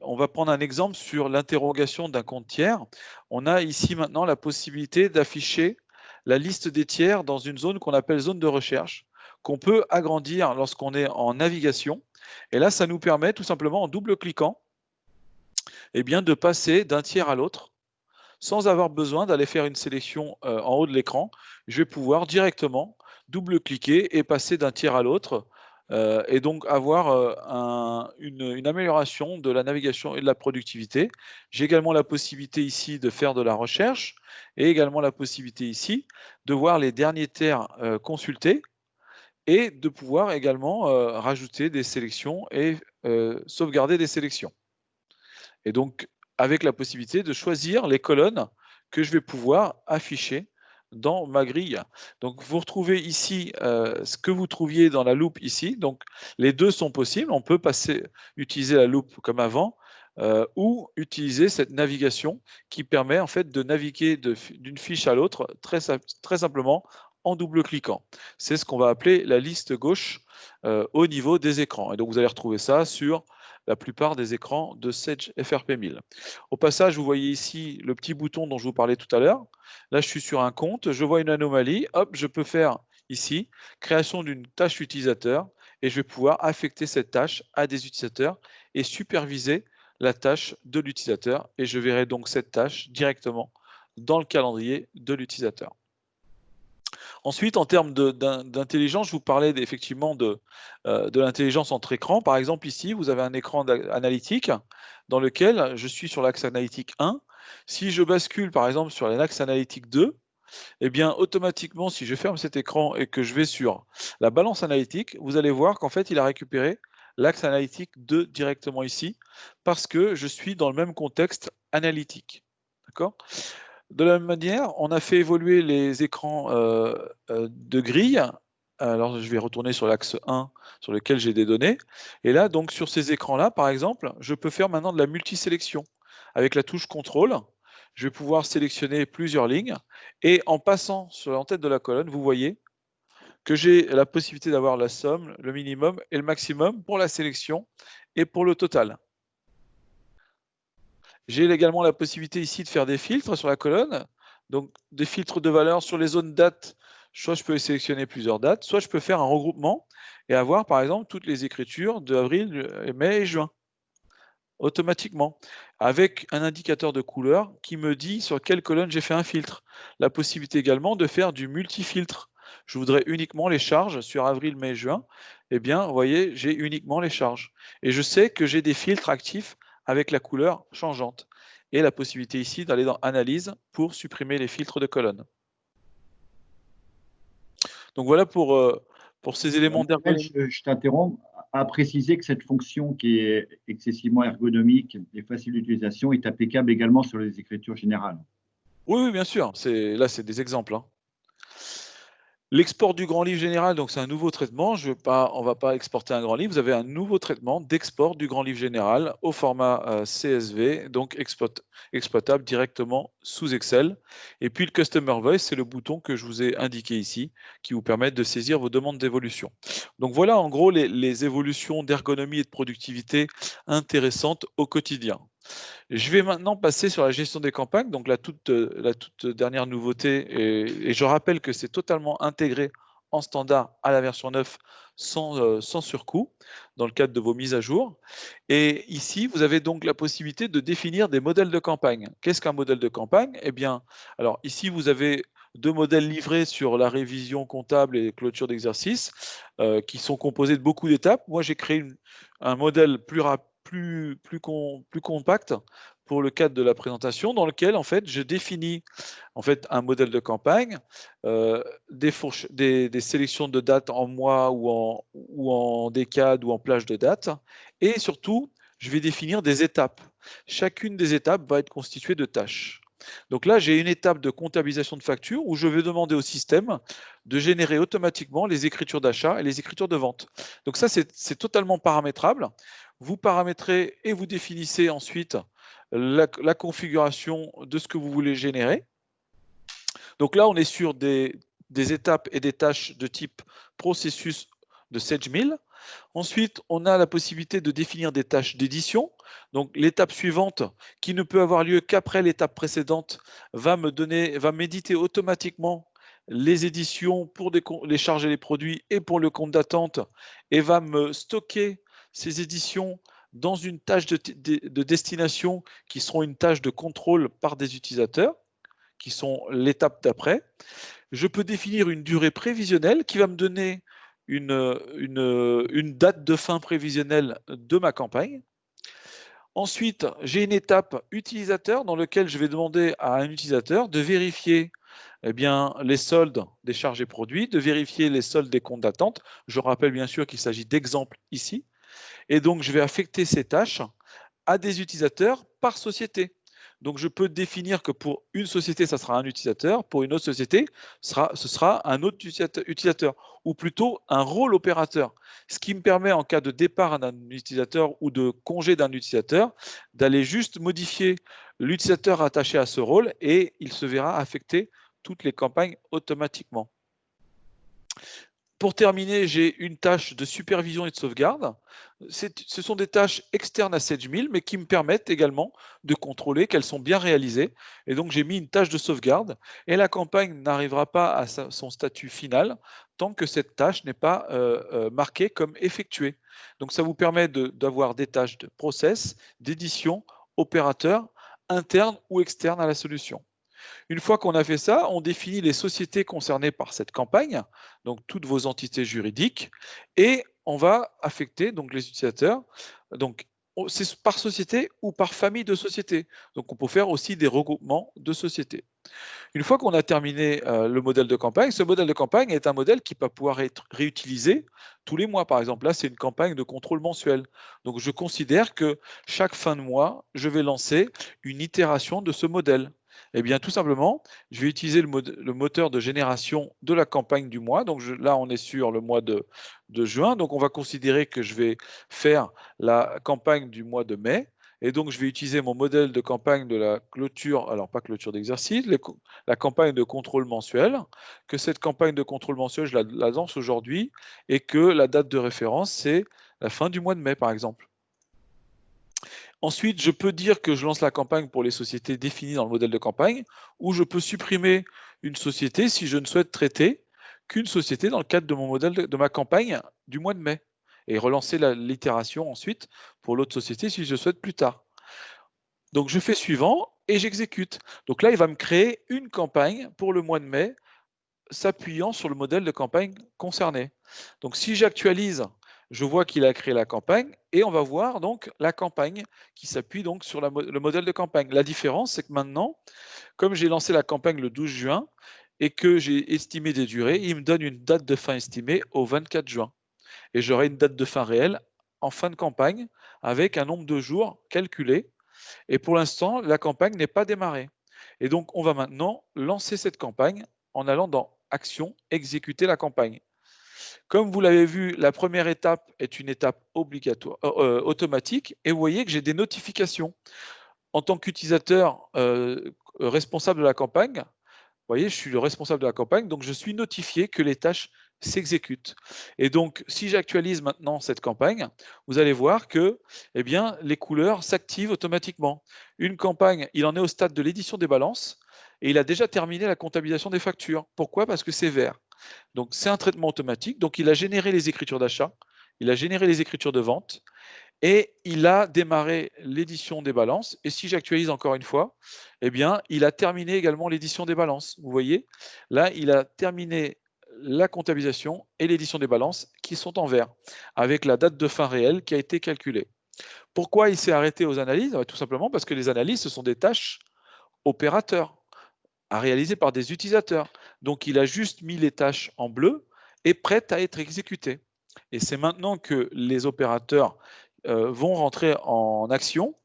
on va prendre un exemple sur l'interrogation d'un compte tiers. On a ici maintenant la possibilité d'afficher la liste des tiers dans une zone qu'on appelle zone de recherche, qu'on peut agrandir lorsqu'on est en navigation. Et là, ça nous permet tout simplement, en double-cliquant, eh bien, de passer d'un tiers à l'autre sans avoir besoin d'aller faire une sélection en haut de l'écran. Je vais pouvoir directement double-cliquer et passer d'un tiers à l'autre et donc avoir une amélioration de la navigation et de la productivité. J'ai également la possibilité ici de faire de la recherche et également la possibilité ici de voir les derniers tiers consultés et de pouvoir également rajouter des sélections et sauvegarder des sélections. Et donc, avec la possibilité de choisir les colonnes que je vais pouvoir afficher dans ma grille. Donc, vous retrouvez ici ce que vous trouviez dans la loupe ici. Donc, les deux sont possibles. On peut utiliser la loupe comme avant ou utiliser cette navigation qui permet en fait de naviguer d'une fiche à l'autre très simplement en double-cliquant. C'est ce qu'on va appeler la liste gauche au niveau des écrans. Et donc, vous allez retrouver ça sur la plupart des écrans de Sage FRP 1000. Au passage, vous voyez ici le petit bouton dont je vous parlais tout à l'heure. Là, je suis sur un compte, je vois une anomalie, hop, je peux faire ici, création d'une tâche utilisateur, et je vais pouvoir affecter cette tâche à des utilisateurs et superviser la tâche de l'utilisateur, et je verrai donc cette tâche directement dans le calendrier de l'utilisateur. Ensuite, en termes d'intelligence, je vous parlais effectivement de l'intelligence entre écrans. Par exemple, ici, vous avez un écran analytique dans lequel je suis sur l'axe analytique 1. Si je bascule, par exemple, sur l'axe analytique 2, eh bien, automatiquement, si je ferme cet écran et que je vais sur la balance analytique, vous allez voir qu'en fait, il a récupéré l'axe analytique 2 directement ici, parce que je suis dans le même contexte analytique. D'accord ? De la même manière, on a fait évoluer les écrans de grille. Alors, je vais retourner sur l'axe 1 sur lequel j'ai des données. Et là, donc, sur ces écrans-là, par exemple, je peux faire maintenant de la multisélection. Avec la touche contrôle, je vais pouvoir sélectionner plusieurs lignes. Et en passant sur l'entête de la colonne, vous voyez que j'ai la possibilité d'avoir la somme, le minimum et le maximum pour la sélection et pour le total. J'ai également la possibilité ici de faire des filtres sur la colonne, donc des filtres de valeur sur les zones dates. Soit je peux sélectionner plusieurs dates, soit je peux faire un regroupement et avoir par exemple toutes les écritures d'avril, mai et juin. automatiquement, avec un indicateur de couleur qui me dit sur quelle colonne j'ai fait un filtre. La possibilité également de faire du multi-filtre. Je voudrais uniquement les charges sur avril, mai, juin. Eh bien, vous voyez, j'ai uniquement les charges. Et je sais que j'ai des filtres actifs avec la couleur changeante. Et la possibilité ici d'aller dans Analyse pour supprimer les filtres de colonne. Donc voilà pour ces éléments d'ergonomie. Je t'interromps à préciser que cette fonction qui est excessivement ergonomique et facile d'utilisation est applicable également sur les écritures générales. Oui, oui, bien sûr. Là, c'est des exemples, hein. L'export du grand livre général, donc c'est un nouveau traitement. On ne va pas exporter un grand livre. Vous avez un nouveau traitement d'export du grand livre général au format CSV, donc exploitable directement sous Excel. Et puis le Customer Voice, c'est le bouton que je vous ai indiqué ici, qui vous permet de saisir vos demandes d'évolution. Donc voilà en gros les évolutions d'ergonomie et de productivité intéressantes au quotidien. Je vais maintenant passer sur la gestion des campagnes, donc la toute dernière nouveauté, et je rappelle que c'est totalement intégré en standard à la version 9 sans surcoût dans le cadre de vos mises à jour. Et ici, vous avez donc la possibilité de définir des modèles de campagne. Qu'est-ce qu'un modèle de campagne? Eh bien, alors ici, vous avez 2 modèles livrés sur la révision comptable et clôture d'exercice qui sont composés de beaucoup d'étapes. Moi, j'ai créé un modèle plus compact pour le cadre de la présentation, dans lequel en fait je définis en fait un modèle de campagne, des sélections de dates en mois ou en décades ou en plage de dates, et surtout je vais définir des étapes. Chacune des étapes va être constituée de tâches. Donc là, j'ai une étape de comptabilisation de facture où je vais demander au système de générer automatiquement les écritures d'achat et les écritures de vente. Donc ça, c'est totalement paramétrable. Vous paramétrez et vous définissez ensuite la configuration de ce que vous voulez générer. Donc là, on est sur des étapes et des tâches de type processus de Sage 1000. Ensuite, on a la possibilité de définir des tâches d'édition. Donc l'étape suivante, qui ne peut avoir lieu qu'après l'étape précédente, va m'éditer automatiquement les éditions pour les charges et les produits et pour le compte d'attente, et va me stocker ces éditions dans une tâche de destination qui seront une tâche de contrôle par des utilisateurs, qui sont l'étape d'après. Je peux définir une durée prévisionnelle qui va me donner une date de fin prévisionnelle de ma campagne. Ensuite, j'ai une étape utilisateur dans laquelle je vais demander à un utilisateur de vérifier les soldes des charges et produits, de vérifier les soldes des comptes d'attente. Je rappelle bien sûr qu'il s'agit d'exemples ici. Et donc, je vais affecter ces tâches à des utilisateurs par société. Donc, je peux définir que pour une société, ça sera un utilisateur, pour une autre société, ce sera un autre utilisateur, ou plutôt un rôle opérateur. Ce qui me permet, en cas de départ d'un utilisateur ou de congé d'un utilisateur, d'aller juste modifier l'utilisateur attaché à ce rôle et il se verra affecter toutes les campagnes automatiquement. Pour terminer, j'ai une tâche de supervision et de sauvegarde. Ce sont des tâches externes à Sage 1000, mais qui me permettent également de contrôler qu'elles sont bien réalisées. Et donc, j'ai mis une tâche de sauvegarde et la campagne n'arrivera pas à son statut final tant que cette tâche n'est pas marquée comme effectuée. Donc, ça vous permet d'avoir des tâches de process, d'édition, opérateur, interne ou externe à la solution. Une fois qu'on a fait ça, on définit les sociétés concernées par cette campagne, donc toutes vos entités juridiques, et on va affecter donc les utilisateurs. Donc, c'est par société ou par famille de sociétés. Donc, on peut faire aussi des regroupements de sociétés. Une fois qu'on a terminé le modèle de campagne, ce modèle de campagne est un modèle qui va pouvoir être réutilisé tous les mois. Par exemple, là, c'est une campagne de contrôle mensuel. Donc, je considère que chaque fin de mois, je vais lancer une itération de ce modèle. Eh bien, tout simplement, je vais utiliser le moteur de génération de la campagne du mois. Donc, là, on est sur le mois de juin. Donc, on va considérer que je vais faire la campagne du mois de mai. Et donc, je vais utiliser mon modèle de campagne de la clôture, alors pas clôture d'exercice, la campagne de contrôle mensuel, que cette campagne de contrôle mensuel, je la lance aujourd'hui, et que la date de référence, c'est la fin du mois de mai, par exemple. Ensuite, je peux dire que je lance la campagne pour les sociétés définies dans le modèle de campagne, ou je peux supprimer une société si je ne souhaite traiter qu'une société dans le cadre de mon modèle de ma campagne du mois de mai. et relancer l'itération ensuite pour l'autre société si je souhaite plus tard. Donc je fais suivant et j'exécute. Donc là, il va me créer une campagne pour le mois de mai s'appuyant sur le modèle de campagne concerné. Donc si j'actualise, je vois qu'il a créé la campagne et on va voir donc la campagne qui s'appuie donc sur le modèle de campagne. La différence, c'est que maintenant, comme j'ai lancé la campagne le 12 juin et que j'ai estimé des durées, il me donne une date de fin estimée au 24 juin. Et j'aurai une date de fin réelle en fin de campagne avec un nombre de jours calculé. Et pour l'instant, la campagne n'est pas démarrée. Et donc, on va maintenant lancer cette campagne en allant dans Action, exécuter la campagne. Comme vous l'avez vu, la première étape est une étape obligatoire, automatique. Et vous voyez que j'ai des notifications. En tant qu'utilisateur responsable de la campagne, vous voyez, je suis le responsable de la campagne, donc je suis notifié que les tâches s'exécutent. Et donc, si j'actualise maintenant cette campagne, vous allez voir que eh bien, les couleurs s'activent automatiquement. Une campagne, il en est au stade de l'édition des balances et il a déjà terminé la comptabilisation des factures. Pourquoi? Parce que c'est vert. Donc, c'est un traitement automatique. Donc, il a généré les écritures d'achat, il a généré les écritures de vente, et il a démarré l'édition des balances. Et si j'actualise encore une fois, eh bien, il a terminé également l'édition des balances. Vous voyez, là, il a terminé la comptabilisation et l'édition des balances qui sont en vert, avec la date de fin réelle qui a été calculée. Pourquoi il s'est arrêté aux analyses? Tout simplement parce que les analyses, ce sont des tâches opérateurs à réaliser par des utilisateurs. Donc, il a juste mis les tâches en bleu et prêtes à être exécutées. Et c'est maintenant que les opérateurs vont rentrer en action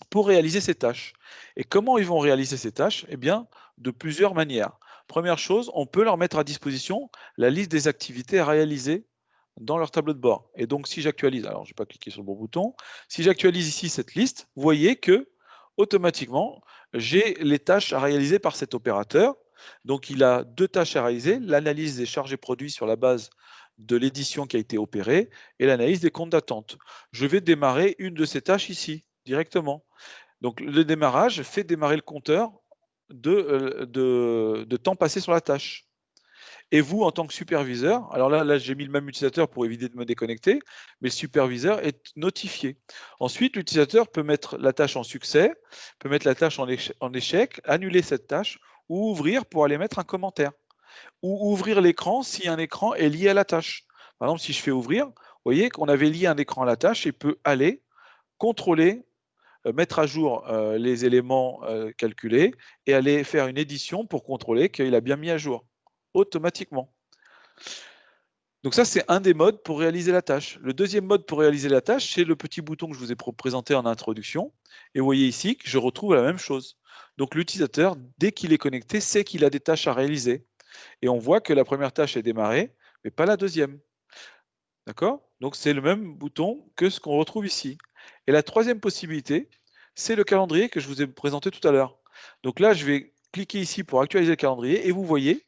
pour réaliser ces tâches. Et comment ils vont réaliser ces tâches? Eh bien, de plusieurs manières. Première chose, on peut leur mettre à disposition la liste des activités à réaliser dans leur tableau de bord. Et donc, si j'actualise, alors je ne vais pas cliquer sur le bon bouton, si j'actualise ici cette liste, vous voyez que automatiquement, j'ai les tâches à réaliser par cet opérateur. Donc, il a deux tâches à réaliser, l'analyse des charges et produits sur la base de l'édition qui a été opérée et l'analyse des comptes d'attente. Je vais démarrer une de ces tâches ici, directement. Donc, le démarrage fait démarrer le compteur de temps passé sur la tâche. Et vous, en tant que superviseur, alors là j'ai mis le même utilisateur pour éviter de me déconnecter, mais le superviseur est notifié. Ensuite, l'utilisateur peut mettre la tâche en succès, peut mettre la tâche en échec, annuler cette tâche, ou ouvrir pour aller mettre un commentaire, ou ouvrir l'écran si un écran est lié à la tâche. Par exemple, si je fais ouvrir, vous voyez qu'on avait lié un écran à la tâche et peut aller contrôler, mettre à jour les éléments calculés et aller faire une édition pour contrôler qu'il a bien mis à jour automatiquement. Donc ça, c'est un des modes pour réaliser la tâche. Le deuxième mode pour réaliser la tâche, c'est le petit bouton que je vous ai présenté en introduction. Et vous voyez ici que je retrouve la même chose. Donc l'utilisateur, dès qu'il est connecté, sait qu'il a des tâches à réaliser. Et on voit que la première tâche est démarrée, mais pas la deuxième. D'accord? Donc c'est le même bouton que ce qu'on retrouve ici. Et la troisième possibilité, c'est le calendrier que je vous ai présenté tout à l'heure. Donc là, je vais cliquer ici pour actualiser le calendrier et vous voyez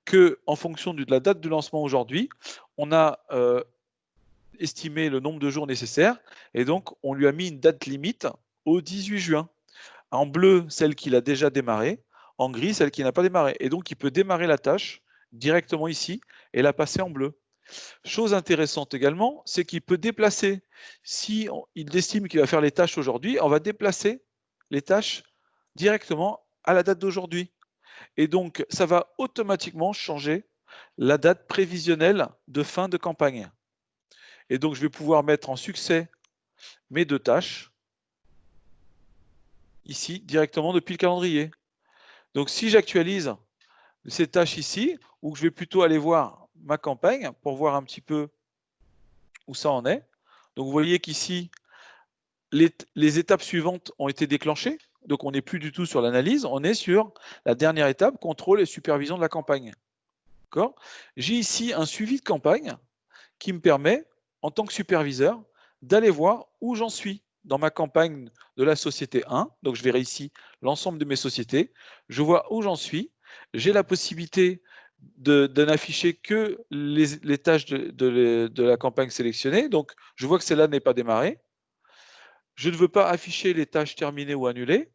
que en fonction de la date de lancement aujourd'hui, on a estimé le nombre de jours nécessaires et donc on lui a mis une date limite au 18 juin. En bleu, celle qu'il a déjà démarrée, en gris, celle qui n'a pas démarré. Et donc il peut démarrer la tâche directement ici et la passer en bleu. Chose intéressante également, c'est qu'il peut déplacer, si il estime qu'il va faire les tâches aujourd'hui, on va déplacer les tâches directement à la date d'aujourd'hui. Et donc, ça va automatiquement changer la date prévisionnelle de fin de campagne. Et donc, je vais pouvoir mettre en succès mes deux tâches, ici, directement depuis le calendrier. Donc, si j'actualise ces tâches ici, ou que je vais plutôt aller voir ma campagne pour voir un petit peu où ça en est. Donc, vous voyez qu'ici, les étapes suivantes ont été déclenchées. Donc, on n'est plus du tout sur l'analyse, on est sur la dernière étape, contrôle et supervision de la campagne. J'ai ici un suivi de campagne qui me permet, en tant que superviseur, d'aller voir où j'en suis dans ma campagne de la société 1. Donc, je verrai ici l'ensemble de mes sociétés. Je vois où j'en suis. J'ai la possibilité de n'afficher que les tâches de la campagne sélectionnée. Donc, je vois que celle-là n'est pas démarrée. Je ne veux pas afficher les tâches terminées ou annulées.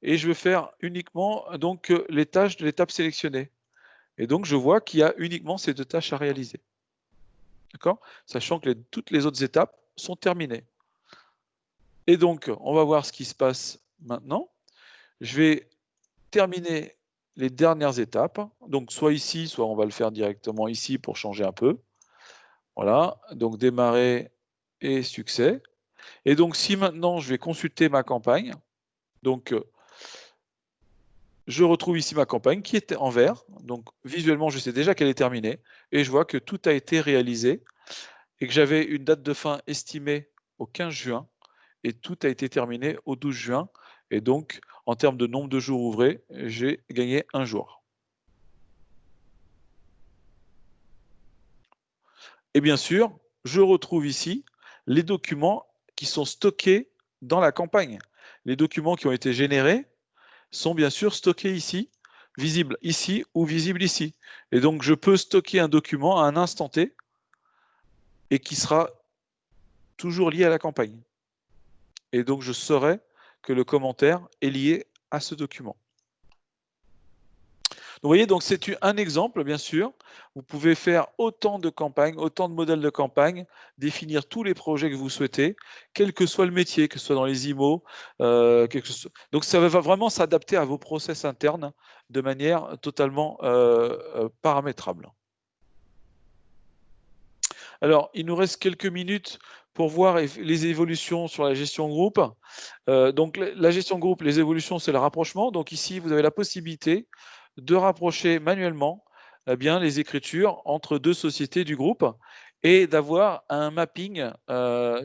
Et je veux faire uniquement donc, les tâches de l'étape sélectionnée. Et donc, je vois qu'il y a uniquement ces deux tâches à réaliser. D'accord? Sachant que toutes les autres étapes sont terminées. Et donc, on va voir ce qui se passe maintenant. Je vais terminer les dernières étapes. Donc, soit ici, soit on va le faire directement ici pour changer un peu. Voilà, donc démarrer et succès. Et donc, si maintenant je vais consulter ma campagne, donc je retrouve ici ma campagne qui est en vert. Donc, visuellement, je sais déjà qu'elle est terminée et je vois que tout a été réalisé et que j'avais une date de fin estimée au 15 juin et tout a été terminé au 12 juin. Et donc, en termes de nombre de jours ouvrés, j'ai gagné un jour. Et bien sûr, je retrouve ici les documents qui sont stockés dans la campagne. Les documents qui ont été générés sont bien sûr stockés ici, visibles ici ou visibles ici. Et donc, je peux stocker un document à un instant T et qui sera toujours lié à la campagne. Et donc, je saurai que le commentaire est lié à ce document. Vous voyez, donc c'est un exemple, bien sûr. Vous pouvez faire autant de campagnes, autant de modèles de campagne, définir tous les projets que vous souhaitez, quel que soit le métier, que ce soit dans les IMO. Donc ça va vraiment s'adapter à vos process internes de manière totalement paramétrable. Alors, il nous reste quelques minutes pour voir les évolutions sur la gestion de groupe. Donc la gestion de groupe, les évolutions, c'est le rapprochement. Donc ici, vous avez la possibilité de rapprocher manuellement les écritures entre deux sociétés du groupe et d'avoir un mapping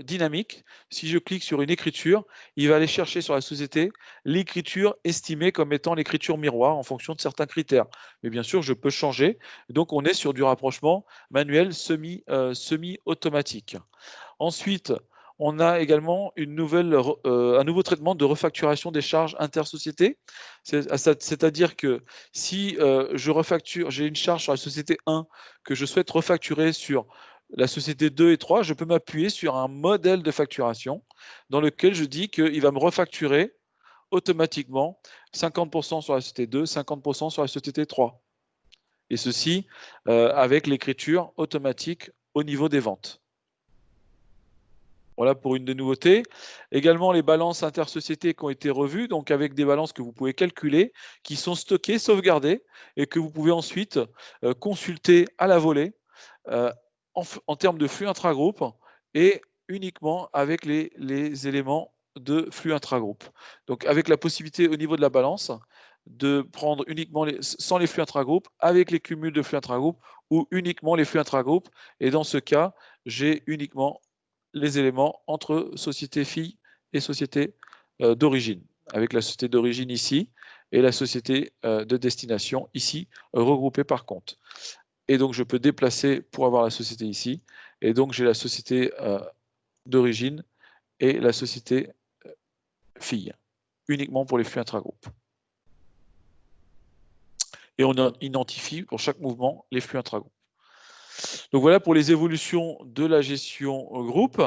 dynamique. Si je clique sur une écriture, il va aller chercher sur la société l'écriture estimée comme étant l'écriture miroir en fonction de certains critères. Mais bien sûr, je peux changer. Donc on est sur du rapprochement manuel semi-automatique. Ensuite, on a également un nouveau traitement de refacturation des charges intersociétés. C'est-à-dire que si j'ai une charge sur la société 1 que je souhaite refacturer sur la société 2 et 3, je peux m'appuyer sur un modèle de facturation dans lequel je dis qu'il va me refacturer automatiquement 50% sur la société 2, 50% sur la société 3. Et ceci avec l'écriture automatique au niveau des ventes. Voilà pour une des nouveautés. Également, les balances intersociétés qui ont été revues, donc avec des balances que vous pouvez calculer, qui sont stockées, sauvegardées, et que vous pouvez ensuite consulter à la volée en termes de flux intragroupe et uniquement avec les éléments de flux intragroupe. Donc avec la possibilité au niveau de la balance de prendre uniquement sans les flux intragroupe, avec les cumuls de flux intragroupe ou uniquement les flux intragroupe. Et dans ce cas, j'ai uniquement les éléments entre société fille et société d'origine, avec la société d'origine ici et la société de destination ici, regroupées par compte. Et donc, je peux déplacer pour avoir la société ici. Et donc, j'ai la société d'origine et la société fille, uniquement pour les flux intragroupes. Et on identifie pour chaque mouvement les flux intragroupes. Donc voilà pour les évolutions de la gestion groupe.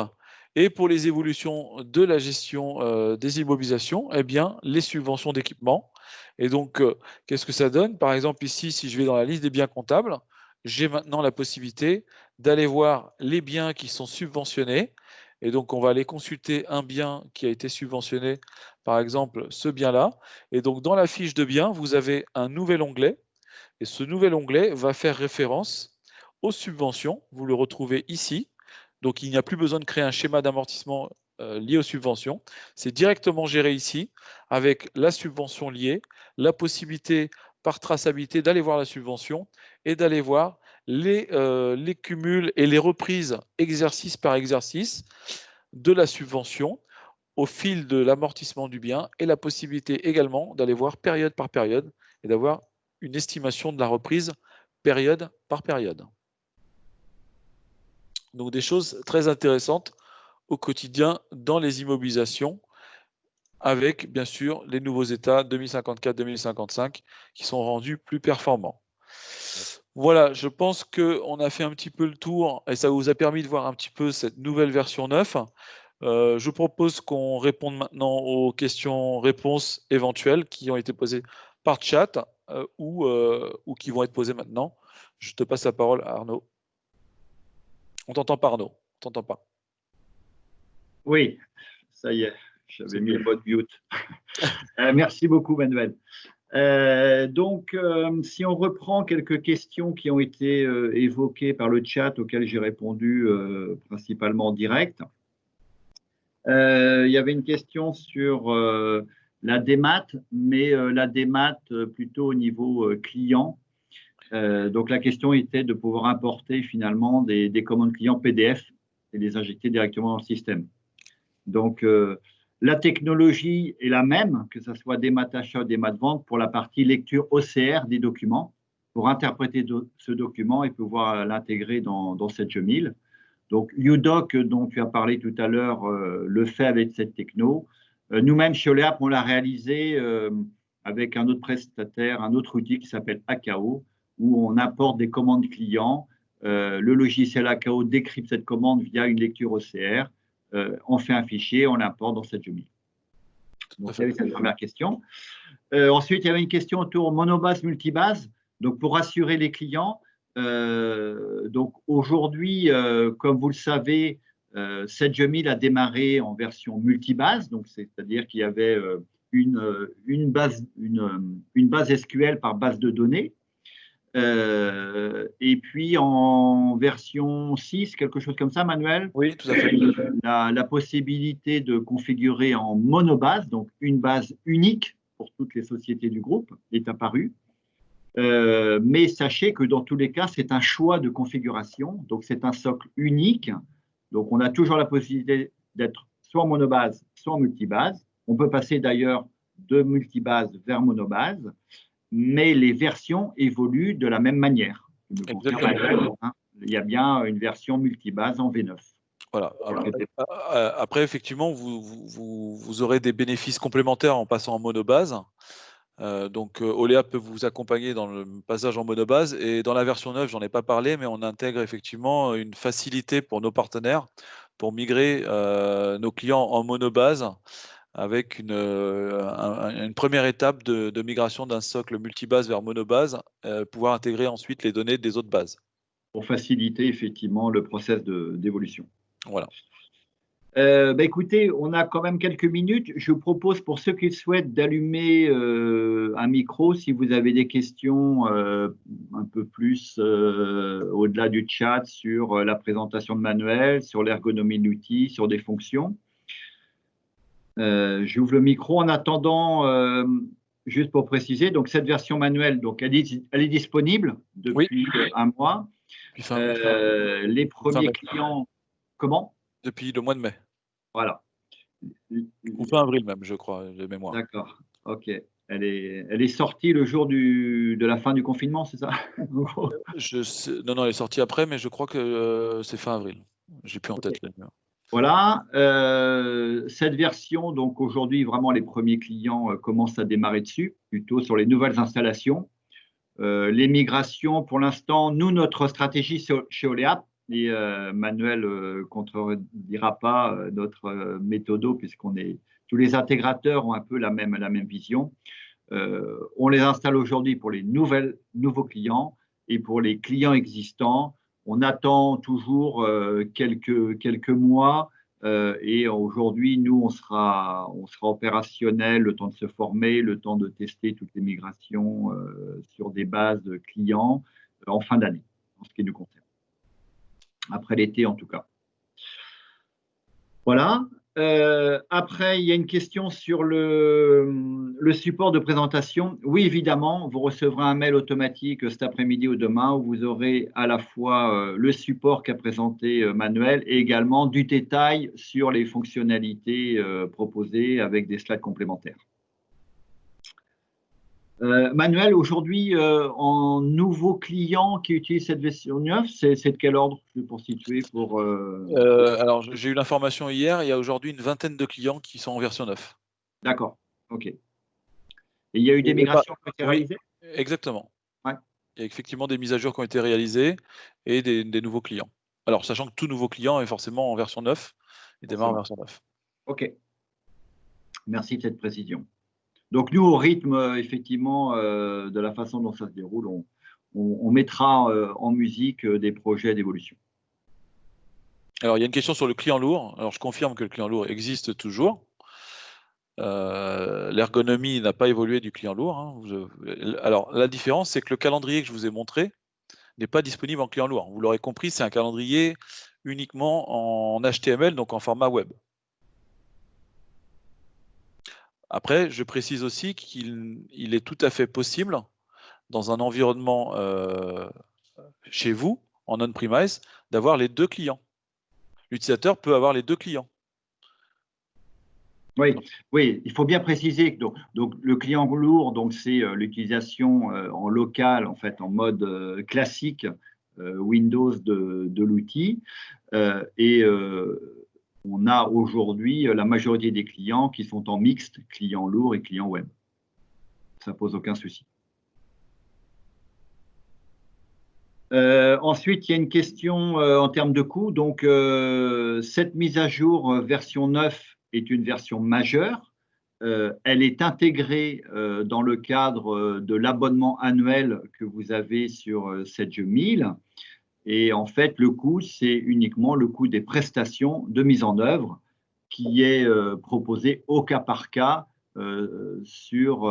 Et pour les évolutions de la gestion des immobilisations, eh bien, les subventions d'équipement. Et donc, qu'est-ce que ça donne? Par exemple, ici, si je vais dans la liste des biens comptables, j'ai maintenant la possibilité d'aller voir les biens qui sont subventionnés. Et donc, on va aller consulter un bien qui a été subventionné, par exemple, ce bien-là. Et donc, dans la fiche de biens, vous avez un nouvel onglet. Et ce nouvel onglet va faire référence aux subventions. Vous le retrouvez ici. Donc, il n'y a plus besoin de créer un schéma d'amortissement lié aux subventions. C'est directement géré ici avec la subvention liée, la possibilité par traçabilité d'aller voir la subvention et d'aller voir les cumuls et les reprises exercice par exercice de la subvention au fil de l'amortissement du bien et la possibilité également d'aller voir période par période et d'avoir une estimation de la reprise période par période. Donc des choses très intéressantes au quotidien dans les immobilisations avec bien sûr les nouveaux états 2054-2055 qui sont rendus plus performants. Voilà, je pense qu'on a fait un petit peu le tour et ça vous a permis de voir un petit peu cette nouvelle version 9. Je propose qu'on réponde maintenant aux questions-réponses éventuelles qui ont été posées par chat ou qui vont être posées maintenant. Je te passe la parole à Arnaud. On t'entend pas, Arnaud. On t'entend pas. Oui, ça y est, j'avais C'est mis mieux. le mode mute. Merci beaucoup, Manuel. Si on reprend quelques questions qui ont été évoquées par le chat, auxquelles j'ai répondu principalement en direct. Il y avait une question sur la démat, mais la démat plutôt au niveau client. Donc la question était de pouvoir importer finalement des commandes clients PDF et les injecter directement dans le système. Donc la technologie est la même, que ce soit démat achat ou démat vente, pour la partie lecture OCR des documents, pour interpréter ce document et pouvoir l'intégrer dans Sedge 1000. Donc, UDoc, dont tu as parlé tout à l'heure, le fait avec cette techno. Nous-mêmes, chez Oleap, on l'a réalisé avec un autre prestataire, un autre outil qui s'appelle AKO, où on apporte des commandes clients. Le logiciel AKO décrypte cette commande via une lecture OCR. On fait un fichier, on l'importe dans cette Sedge. Donc, c'est cette première question. Ensuite, il y avait une question autour monobase, multibase. Donc, pour rassurer les clients, donc aujourd'hui, comme vous le savez, Sedge 1000 a démarré en version multibase, donc c'est-à-dire qu'il y avait une base SQL par base de données. Et puis en version 6, quelque chose comme ça, Manuel? Oui, tout à fait. La possibilité de configurer en monobase, donc une base unique pour toutes les sociétés du groupe, est apparue. Mais sachez que dans tous les cas, c'est un choix de configuration. Donc, c'est un socle unique. Donc, on a toujours la possibilité d'être soit en monobase, soit en multibase. On peut passer d'ailleurs de multibase vers monobase, mais les versions évoluent de la même manière. Exactement. Il y a bien une version multibase en V9. Voilà. Après, effectivement, vous aurez des bénéfices complémentaires en passant en monobase. Donc, Oleap peut vous accompagner dans le passage en monobase. Et dans la version 9, j'en ai pas parlé, mais on intègre effectivement une facilité pour nos partenaires pour migrer nos clients en monobase avec une première étape de migration d'un socle multibase vers monobase, pouvoir intégrer ensuite les données des autres bases. Pour faciliter effectivement le process d'évolution. Voilà. Écoutez, on a quand même quelques minutes. Je vous propose pour ceux qui souhaitent d'allumer un micro si vous avez des questions un peu plus au-delà du chat sur la présentation de Manuel, sur l'ergonomie de l'outil, sur des fonctions. J'ouvre le micro. En attendant, juste pour préciser, donc cette version manuelle, donc elle est disponible depuis un mois. Les premiers clients, comment? Depuis le mois de mai. Voilà. Ou fin avril même, je crois, de mémoire. D'accord, ok. Elle est sortie le jour de la fin du confinement, c'est ça? Non, elle est sortie après, mais je crois que c'est fin avril. J'ai plus en tête. Voilà. Cette version, donc aujourd'hui, vraiment les premiers clients commencent à démarrer dessus, plutôt sur les nouvelles installations. Les migrations, pour l'instant, nous, notre stratégie chez Oleap, et Manuel ne contredira pas notre méthodo, tous les intégrateurs ont un peu la même vision. On les installe aujourd'hui pour les nouveaux clients, et pour les clients existants, on attend toujours quelques mois, et aujourd'hui, nous, on sera opérationnel, le temps de se former, le temps de tester toutes les migrations sur des bases clients en fin d'année, en ce qui nous concerne. Après l'été, en tout cas. Voilà. Après, il y a une question sur le support de présentation. Oui, évidemment, vous recevrez un mail automatique cet après-midi ou demain où vous aurez à la fois le support qu'a présenté Manuel et également du détail sur les fonctionnalités proposées avec des slides complémentaires. Manuel, aujourd'hui, en nouveau client qui utilise cette version 9, c'est de quel ordre pour situer Alors, j'ai eu l'information hier, il y a aujourd'hui une vingtaine de clients qui sont en version 9. D'accord, ok. Et il y a eu des migrations qui ont été réalisées? Exactement. Ouais. Il y a effectivement des mises à jour qui ont été réalisées et des nouveaux clients. Alors, sachant que tout nouveau client est forcément en version 9 et démarre en version 9. Ok. Merci de cette précision. Donc, nous, au rythme, effectivement, de la façon dont ça se déroule, on mettra en musique des projets d'évolution. Alors, il y a une question sur le client lourd. Alors, je confirme que le client lourd existe toujours. L'ergonomie n'a pas évolué du client lourd, hein. Alors, la différence, c'est que le calendrier que je vous ai montré n'est pas disponible en client lourd. Vous l'aurez compris, c'est un calendrier uniquement en HTML, donc en format web. Après, je précise aussi qu'il est tout à fait possible, dans un environnement chez vous, en on-premise, d'avoir les 2 clients. L'utilisateur peut avoir les 2 clients. Oui, oui, il faut bien préciser que donc le client lourd, donc c'est l'utilisation en local, en fait, en mode classique Windows de l'outil. On a aujourd'hui la majorité des clients qui sont en mixte, client lourd et client web. Ça pose aucun souci. Ensuite, il y a une question en termes de coût. Donc, cette mise à jour version 9 est une version majeure. Elle est intégrée dans le cadre de l'abonnement annuel que vous avez sur Sedge 1000. Et en fait, le coût, c'est uniquement le coût des prestations de mise en œuvre qui est proposé au cas par cas sur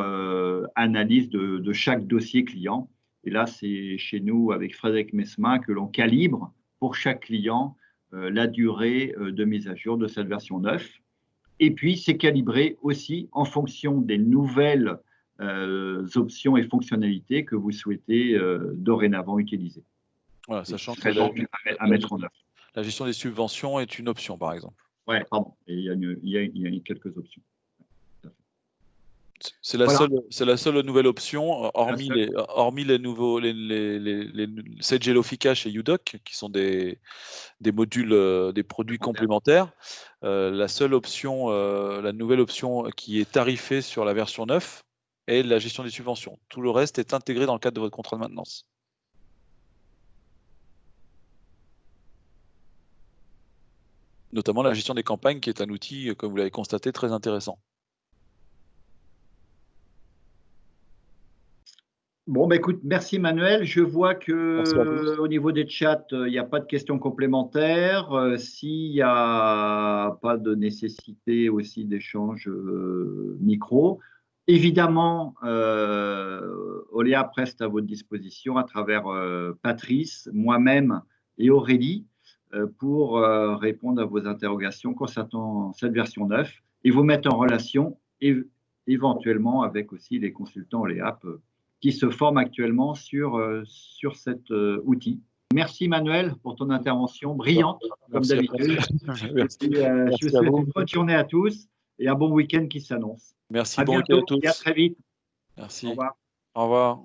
analyse de chaque dossier client. Et là, c'est chez nous, avec Frédéric Mesmin, que l'on calibre pour chaque client la durée de mise à jour de cette version 9. Et puis, c'est calibré aussi en fonction des nouvelles options et fonctionnalités que vous souhaitez dorénavant utiliser. Voilà, sachant que à mettre en œuvre. La gestion des subventions est une option, par exemple. Oui, pardon. Et il y a quelques options. C'est la seule nouvelle option, hormis les nouveaux Sage Hello Cache et UDoc, qui sont des modules, des produits complémentaires. La seule option, la nouvelle option qui est tarifée sur la version 9 est la gestion des subventions. Tout le reste est intégré dans le cadre de votre contrat de maintenance. Notamment la gestion des campagnes, qui est un outil, comme vous l'avez constaté, très intéressant. Bon, bah, écoute, merci Manuel. Je vois que au niveau des chats, il n'y a pas de questions complémentaires. S'il n'y a pas de nécessité aussi d'échange micro, évidemment, Oléa reste à votre disposition à travers Patrice, moi-même et Aurélie pour répondre à vos interrogations concernant cette version 9 et vous mettre en relation éventuellement avec aussi les consultants Oléap qui se forment actuellement sur cet outil. Merci Manuel pour ton intervention brillante, comme d'habitude. Je vous souhaite une bonne journée à tous et un bon week-end qui s'annonce. Merci, à bon bientôt week-end à tous. Et à très vite. Merci. Au revoir. Au revoir.